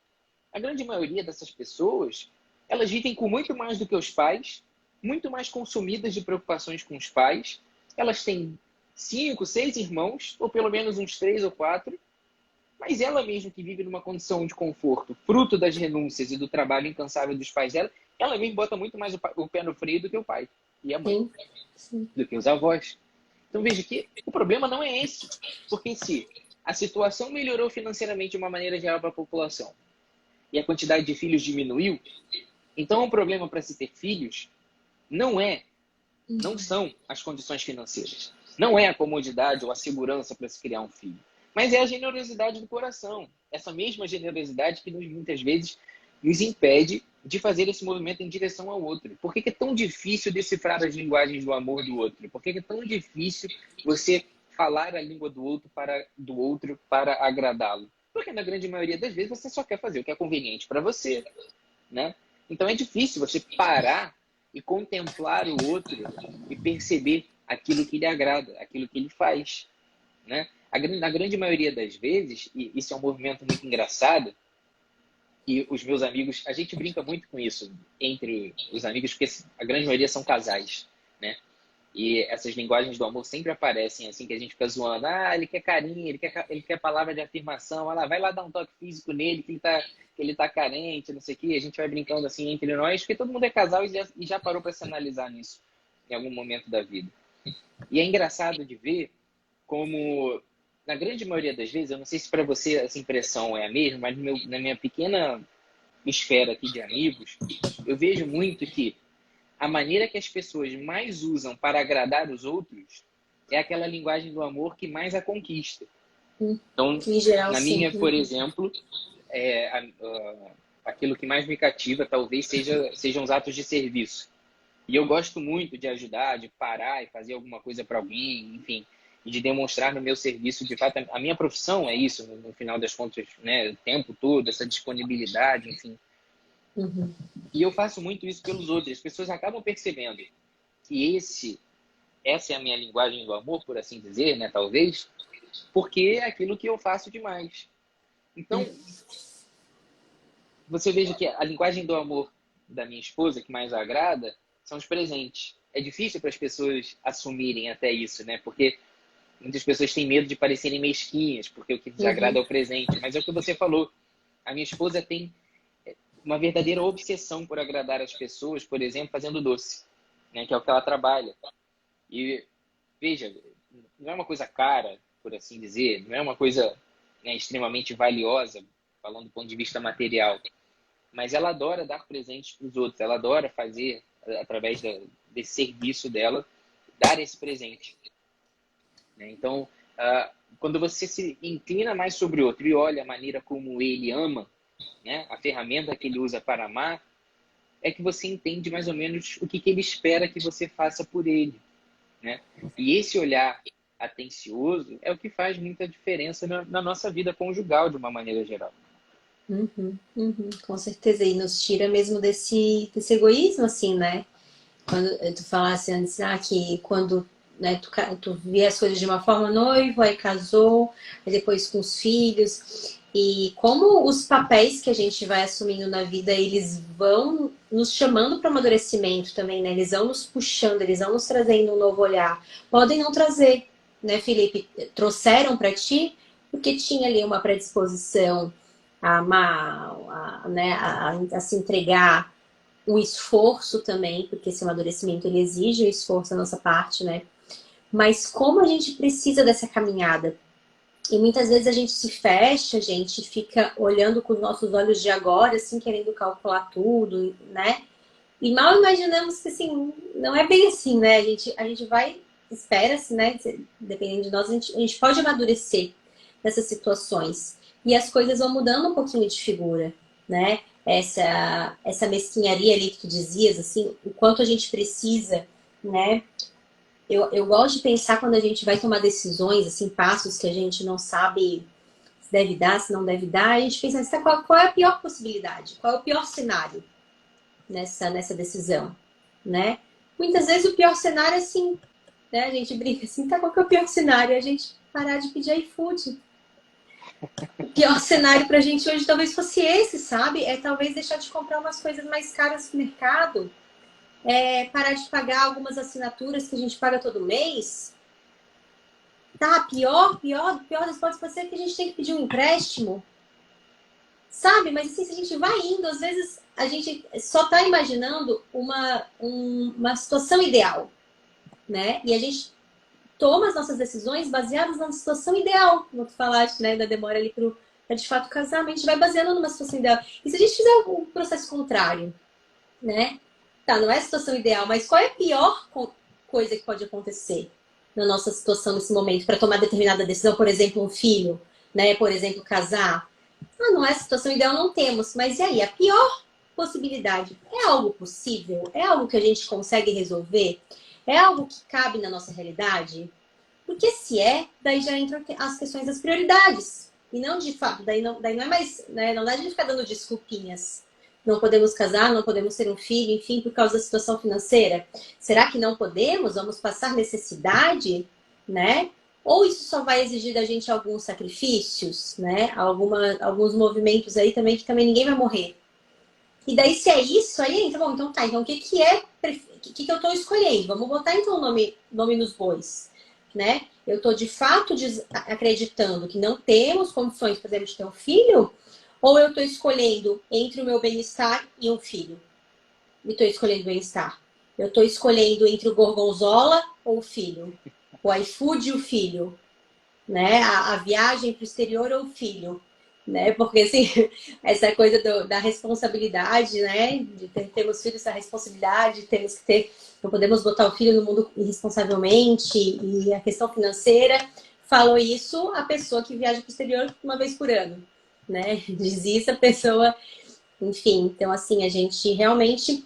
a grande maioria dessas pessoas, elas vivem com muito mais do que os pais, muito mais consumidas de preocupações com os pais. Elas têm 5, 6 irmãos, ou pelo menos uns 3 ou 4, mas ela mesma que vive numa condição de conforto, fruto das renúncias e do trabalho incansável dos pais dela, ela mesma bota muito mais o pé no freio do que o pai e a mãe, Sim. do que os avós. Então veja que o problema não é esse, porque se a situação melhorou financeiramente de uma maneira geral para a população e a quantidade de filhos diminuiu, então o problema para se ter filhos não são as condições financeiras, não é a comodidade ou a segurança para se criar um filho, mas é a generosidade do coração. Essa mesma generosidade que muitas vezes nos impede de fazer esse movimento em direção ao outro. Por que é tão difícil decifrar as linguagens do amor do outro? Por que é tão difícil você falar a língua do outro para agradá-lo? Porque na grande maioria das vezes você só quer fazer o que é conveniente para você, né? Então é difícil você parar e contemplar o outro e perceber aquilo que lhe agrada, aquilo que ele faz, né? Na grande maioria das vezes, e isso é um movimento muito engraçado, e os meus amigos, a gente brinca muito com isso entre os amigos, porque a grande maioria são casais, né? E essas linguagens do amor sempre aparecem assim, que a gente fica zoando. Ah, ele quer carinho, ele quer palavra de afirmação. Ah lá, vai lá dar um toque físico nele, que ele tá carente, não sei o quê. A gente vai brincando assim entre nós, porque todo mundo é casal e já parou para se analisar nisso em algum momento da vida. E é engraçado de ver como, na grande maioria das vezes, eu não sei se para você essa impressão é a mesma, mas na minha pequena esfera aqui de amigos, eu vejo muito que a maneira que as pessoas mais usam para agradar os outros é aquela linguagem do amor que mais a conquista. Então, em geral, na sim. minha, por exemplo, aquilo que mais me cativa talvez sejam os atos de serviço. E eu gosto muito de ajudar, de parar e fazer alguma coisa para alguém, enfim, e de demonstrar no meu serviço, de fato, a minha profissão é isso, no final das contas, né, o tempo todo, essa disponibilidade, enfim. Uhum. E eu faço muito isso pelos outros. As pessoas acabam percebendo que essa é a minha linguagem do amor, por assim dizer, né, talvez, porque é aquilo que eu faço demais. Então, você veja que a linguagem do amor da minha esposa, que mais agrada, são os presentes. É difícil para as pessoas assumirem até isso, né? Porque muitas pessoas têm medo de parecerem mesquinhas, porque o que desagrada é o presente. Mas é o que você falou. A minha esposa tem uma verdadeira obsessão por agradar as pessoas, por exemplo, fazendo doce, né? Que é o que ela trabalha. E, veja, não é uma coisa cara, por assim dizer, não é uma coisa, né, extremamente valiosa, falando do ponto de vista material. Mas ela adora dar presentes para os outros, ela adora fazer, através desse serviço dela, dar esse presente. Né? Então, quando você se inclina mais sobre o outro e olha a maneira como ele ama, né, a ferramenta que ele usa para amar, é que você entende mais ou menos o que ele espera que você faça por ele. Né? E esse olhar atencioso é o que faz muita diferença na nossa vida conjugal, de uma maneira geral. Com certeza, e nos tira mesmo desse egoísmo, assim, né? Quando tu falasse antes, que quando, né, tu via as coisas de uma forma, noivo, aí casou, aí depois com os filhos, e como os papéis que a gente vai assumindo na vida, eles vão nos chamando para amadurecimento também, né? Eles vão nos puxando, eles vão nos trazendo um novo olhar. Podem não trazer, né, Felipe? Trouxeram para ti porque tinha ali uma predisposição a amar, né, a se entregar, um esforço também, porque esse amadurecimento ele exige o esforço da nossa parte, né? Mas como a gente precisa dessa caminhada? E muitas vezes a gente se fecha, a gente fica olhando com os nossos olhos de agora, assim, querendo calcular tudo, né? E mal imaginamos que, assim, não é bem assim, né? A gente vai, espera-se, né? Dependendo de nós, a gente pode amadurecer nessas situações. e as coisas vão mudando um pouquinho de figura, né? Essa mesquinharia ali que tu dizias, assim, o quanto a gente precisa, né? Eu gosto de pensar quando a gente vai tomar decisões, assim, passos que a gente não sabe se deve dar, se não deve dar, a gente pensa assim, qual é a pior possibilidade? Qual é o pior cenário nessa decisão, né? Muitas vezes o pior cenário é assim, né? A gente brinca assim, tá, qual que é o pior cenário? É a gente parar de pedir iFood. O pior cenário pra gente hoje talvez fosse esse, sabe? É talvez deixar de comprar umas coisas mais caras no mercado, parar de pagar algumas assinaturas que a gente paga todo mês. Tá, pior das hipóteses pode ser que a gente tem que pedir um empréstimo, sabe? Mas assim, se a gente vai indo, às vezes a gente só tá imaginando uma situação ideal, né? E a gente toma as nossas decisões baseadas na situação ideal, como tu falaste, né? Da demora ali pra de fato casar, mas a gente vai baseando numa situação ideal. E se a gente fizer o processo contrário, né? Tá, não é a situação ideal, mas qual é a pior coisa que pode acontecer na nossa situação nesse momento para tomar determinada decisão? Por exemplo, um filho, né? Por exemplo, casar. Ah, não é a situação ideal, não temos. Mas e aí? A pior possibilidade é algo possível? É algo que a gente consegue resolver? É algo que cabe na nossa realidade? Porque se é, daí já entram as questões das prioridades. E não de fato, daí não é mais, né? Não dá de ficar dando desculpinhas. Não podemos casar, não podemos ter um filho, enfim, por causa da situação financeira. Será que não podemos? Vamos passar necessidade, né? Ou isso só vai exigir da gente alguns sacrifícios, né? Alguns movimentos aí também que também ninguém vai morrer. E daí, se é isso, aí entra, bom, então tá, então o que eu estou escolhendo? Vamos botar então o nome nos bois, né? Eu estou de fato acreditando que não temos condições, por exemplo, de ter um filho, ou eu estou escolhendo entre o meu bem-estar e um filho? E estou escolhendo bem-estar. Eu estou escolhendo entre o gorgonzola ou o filho? O iFood e o filho? Né? A viagem para o exterior ou o filho? Né? Porque assim, essa coisa da responsabilidade, né? De termos filhos, essa responsabilidade, temos que ter, não podemos botar o filho no mundo irresponsavelmente, e a questão financeira, falou isso a pessoa que viaja para o exterior uma vez por ano, né? Diz isso a pessoa, enfim, então assim, a gente realmente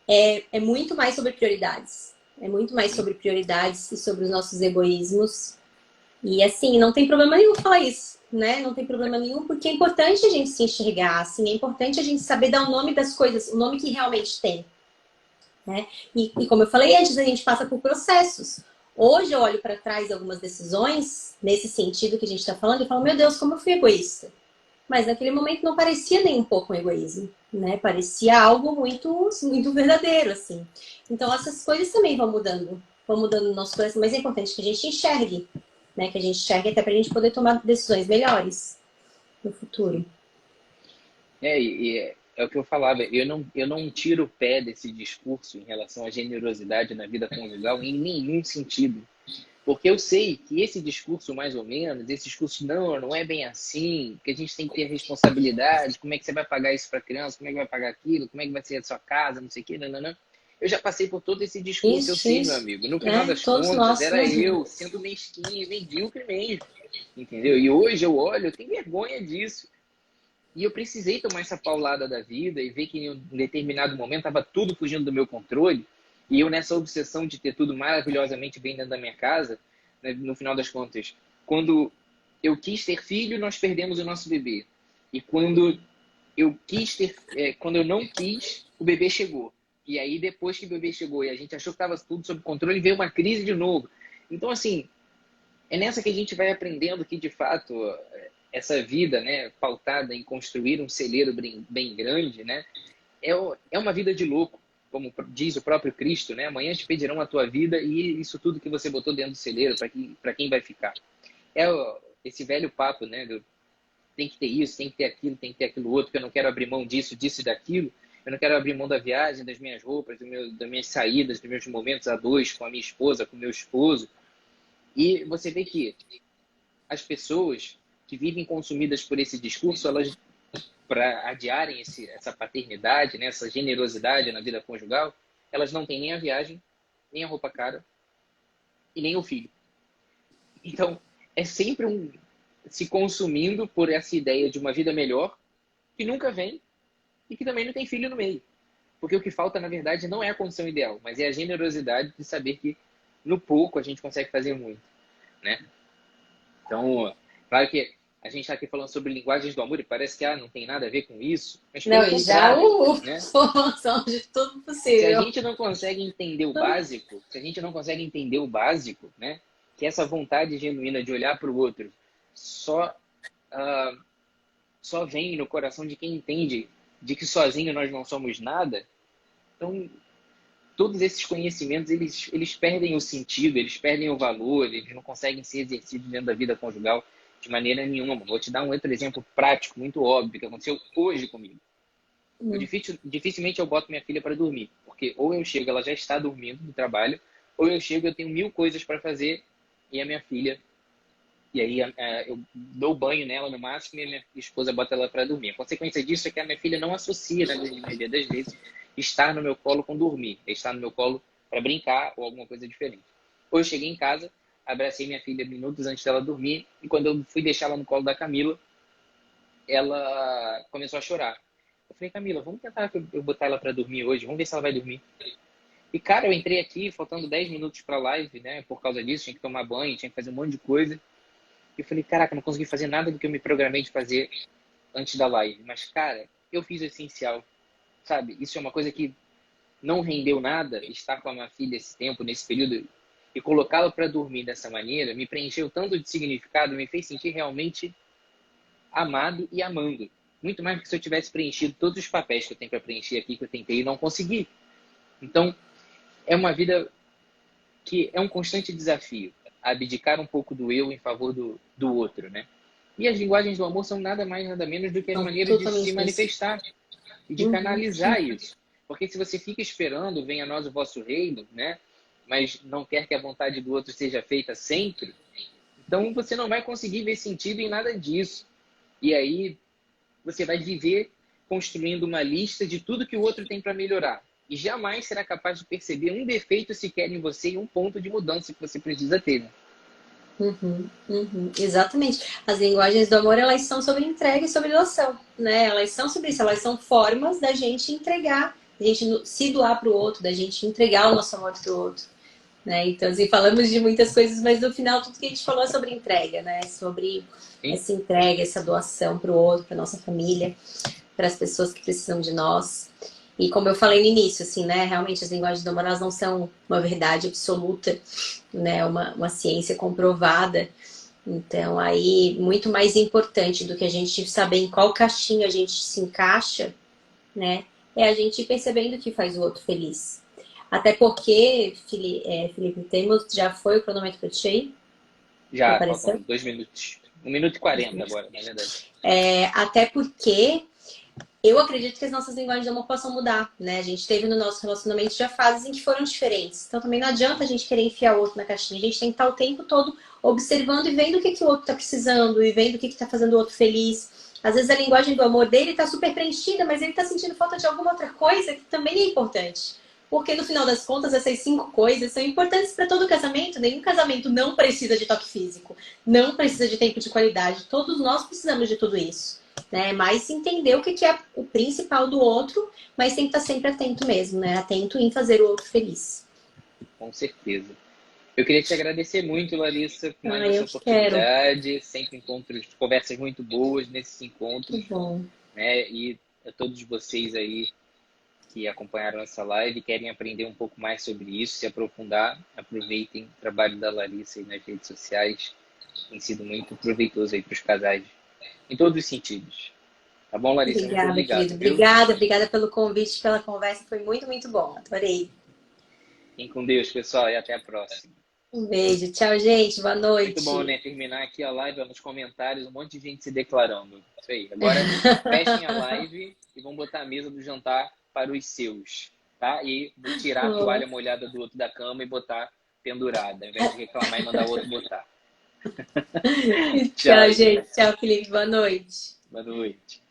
é muito mais sobre prioridades. É muito mais sobre prioridades e sobre os nossos egoísmos. E assim, não tem problema nenhum falar isso, né? Não tem problema nenhum, porque é importante a gente se enxergar, assim, é importante a gente saber dar o nome das coisas, o nome que realmente tem, né? E como eu falei antes, a gente passa por processos. Hoje eu olho para trás algumas decisões, nesse sentido que a gente está falando, e falo, meu Deus, como eu fui egoísta. Mas naquele momento não parecia nem um pouco um egoísmo, né? Parecia algo muito, muito verdadeiro, assim. Então essas coisas também vão mudando no nosso coração, mas é importante que a gente enxergue, né? Que a gente enxergue até para a gente poder tomar decisões melhores no futuro. É o que eu falava, eu não tiro o pé desse discurso em relação à generosidade na vida conjugal em nenhum sentido. Porque eu sei que esse discurso, mais ou menos, esse discurso, não é bem assim, que a gente tem que ter responsabilidade, como é que você vai pagar isso para a criança, como é que vai pagar aquilo, como é que vai ser a sua casa, não sei o quê, não. Eu já passei por todo esse discurso, eu sei, meu Isso, amigo. No final né? das Todos contas, nós. era eu sendo mesquinho, medíocre mesmo, entendeu? E hoje eu olho, eu tenho vergonha disso. E eu precisei tomar essa paulada da vida e ver que em um determinado momento estava tudo fugindo do meu controle. E eu nessa obsessão de ter tudo maravilhosamente bem dentro da minha casa, né, no final das contas, quando eu quis ter filho, nós perdemos o nosso bebê. E quando eu não quis, o bebê chegou. E aí depois que o bebê chegou e a gente achou que estava tudo sob controle, veio uma crise de novo. Então assim, é nessa que a gente vai aprendendo que, de fato, essa vida, né, pautada em construir um celeiro bem grande, né, é uma vida de louco, como diz o próprio Cristo, né? Amanhã te pedirão a tua vida e isso tudo que você botou dentro do celeiro, para quem vai ficar. Esse velho papo, né, tem que ter isso, tem que ter aquilo outro, que eu não quero abrir mão disso e daquilo. Eu não quero abrir mão da viagem, das minhas roupas, das minhas saídas, dos meus momentos a dois com a minha esposa, com o meu esposo. E você vê que as pessoas que vivem consumidas por esse discurso, elas, para adiarem essa paternidade, né, essa generosidade na vida conjugal, elas não têm nem a viagem, nem a roupa cara e nem o filho. Então, é sempre se consumindo por essa ideia de uma vida melhor, que nunca vem e que também não tem filho no meio. Porque o que falta, na verdade, não é a condição ideal, mas é a generosidade de saber que no pouco a gente consegue fazer muito, né? Então, claro que a gente está aqui falando sobre linguagens do amor e parece que não tem nada a ver com isso, mas pelo Não, e já contrário, né? formação de tudo Se a possível. gente não consegue entender o básico, se a gente não consegue entender o básico, né? Que essa vontade genuína de olhar para o outro só, ah, só vem no coração de quem entende de que sozinho nós não somos nada. Então, todos esses conhecimentos, eles perdem o sentido, eles perdem o valor, eles não conseguem ser exercidos dentro da vida conjugal de maneira nenhuma. Vou te dar um outro exemplo prático, muito óbvio, que aconteceu hoje comigo. Dificilmente eu boto minha filha para dormir, porque ou eu chego, ela já está dormindo do trabalho, ou eu chego, eu tenho 1000 coisas para fazer e a minha filha, e aí eu dou banho nela no máximo e a minha esposa bota ela para dormir. A consequência disso é que a minha filha não associa, na grande maioria das vezes, estar no meu colo com dormir, estar no meu colo para brincar ou alguma coisa diferente. Ou eu cheguei em casa, abracei minha filha minutos antes dela dormir e quando eu fui deixar ela no colo da Camila, ela começou a chorar. Eu falei, Camila, vamos tentar eu botar ela para dormir hoje, vamos ver se ela vai dormir. E, cara, eu entrei aqui, faltando 10 minutos para a live, né? Por causa disso, tinha que tomar banho, tinha que fazer um monte de coisa. E eu falei, caraca, não consegui fazer nada do que eu me programei de fazer antes da live. Mas, cara, eu fiz o essencial, sabe? Isso é uma coisa que não rendeu nada, estar com a minha filha esse tempo, nesse período, e colocá-la para dormir dessa maneira, me preencheu tanto de significado, me fez sentir realmente amado e amando. Muito mais do que se eu tivesse preenchido todos os papéis que eu tenho para preencher aqui, que eu tentei e não consegui. Então, é uma vida que é um constante desafio, abdicar um pouco do eu em favor do outro, né? E as linguagens do amor são nada mais, nada menos do que as Não, maneiras de se totalmente isso. manifestar e de canalizar isso. Porque se você fica esperando, venha a nós o vosso reino, né? Mas não quer que a vontade do outro seja feita sempre, então você não vai conseguir ver sentido em nada disso. E aí você vai viver construindo uma lista de tudo que o outro tem para melhorar. E jamais será capaz de perceber um defeito sequer em você e um ponto de mudança que você precisa ter. Né? Exatamente. As linguagens do amor, elas são sobre entrega e sobre doação, né? Elas são sobre isso, elas são formas da gente entregar, da gente se doar para o outro, da gente entregar o nosso amor para o outro, né? Então, assim, falamos de muitas coisas, mas no final tudo que a gente falou é sobre entrega, né? Sobre essa entrega, essa doação para o outro, para nossa família, para as pessoas que precisam de nós. E como eu falei no início, assim, né? Realmente as linguagens do amor, elas não são uma verdade absoluta, né? Uma ciência comprovada. Então, aí, muito mais importante do que a gente saber em qual caixinha a gente se encaixa, né? É a gente ir percebendo o que faz o outro feliz. Até porque, Felipe, já foi o cronômetro que eu te aí? Já, Apareceu? faltam 2 minutos. 1 minuto e 40 agora, na verdade. Até porque eu acredito que as nossas linguagens de amor possam mudar, né? A gente teve no nosso relacionamento já fases em que foram diferentes. Então também não adianta a gente querer enfiar o outro na caixinha. A gente tem que estar o tempo todo observando e vendo o que o outro está precisando e vendo o que está fazendo o outro feliz. Às vezes a linguagem do amor dele está super preenchida, mas ele está sentindo falta de alguma outra coisa que também é importante. Porque no final das contas, essas 5 coisas são importantes para todo casamento. Nenhum casamento não precisa de toque físico, não precisa de tempo de qualidade. Todos nós precisamos de tudo isso. Né? Mas entender o que é o principal do outro, mas tem que estar sempre atento mesmo, né? Atento em fazer o outro feliz. Com certeza. Eu queria te agradecer muito, Larissa, por mais essa Quero. oportunidade. Sempre encontros, conversas muito boas nesses encontros. Que bom. Né? E a todos vocês aí que acompanharam essa live e querem aprender um pouco mais sobre isso, se aprofundar, aproveitem o trabalho da Larissa aí nas redes sociais. Tem sido muito proveitoso aí para os casais, em todos os sentidos. Tá bom, Larissa? Obrigada, muito obrigado, querido. viu? Obrigada pelo convite, pela conversa. Foi muito, muito bom. Adorei. Fiquem com Deus, pessoal, e até a próxima. Um beijo. Tchau, gente. Boa noite. Muito bom, né? Terminar aqui a live, ó, nos comentários, um monte de gente se declarando. Isso aí. Agora, fechem a live e vão botar a mesa do jantar para os seus, tá? E vou tirar a toalha molhada do outro da cama e botar pendurada, ao invés de reclamar e mandar o outro botar. Tchau, gente. Tchau, Felipe. Boa noite. Boa noite.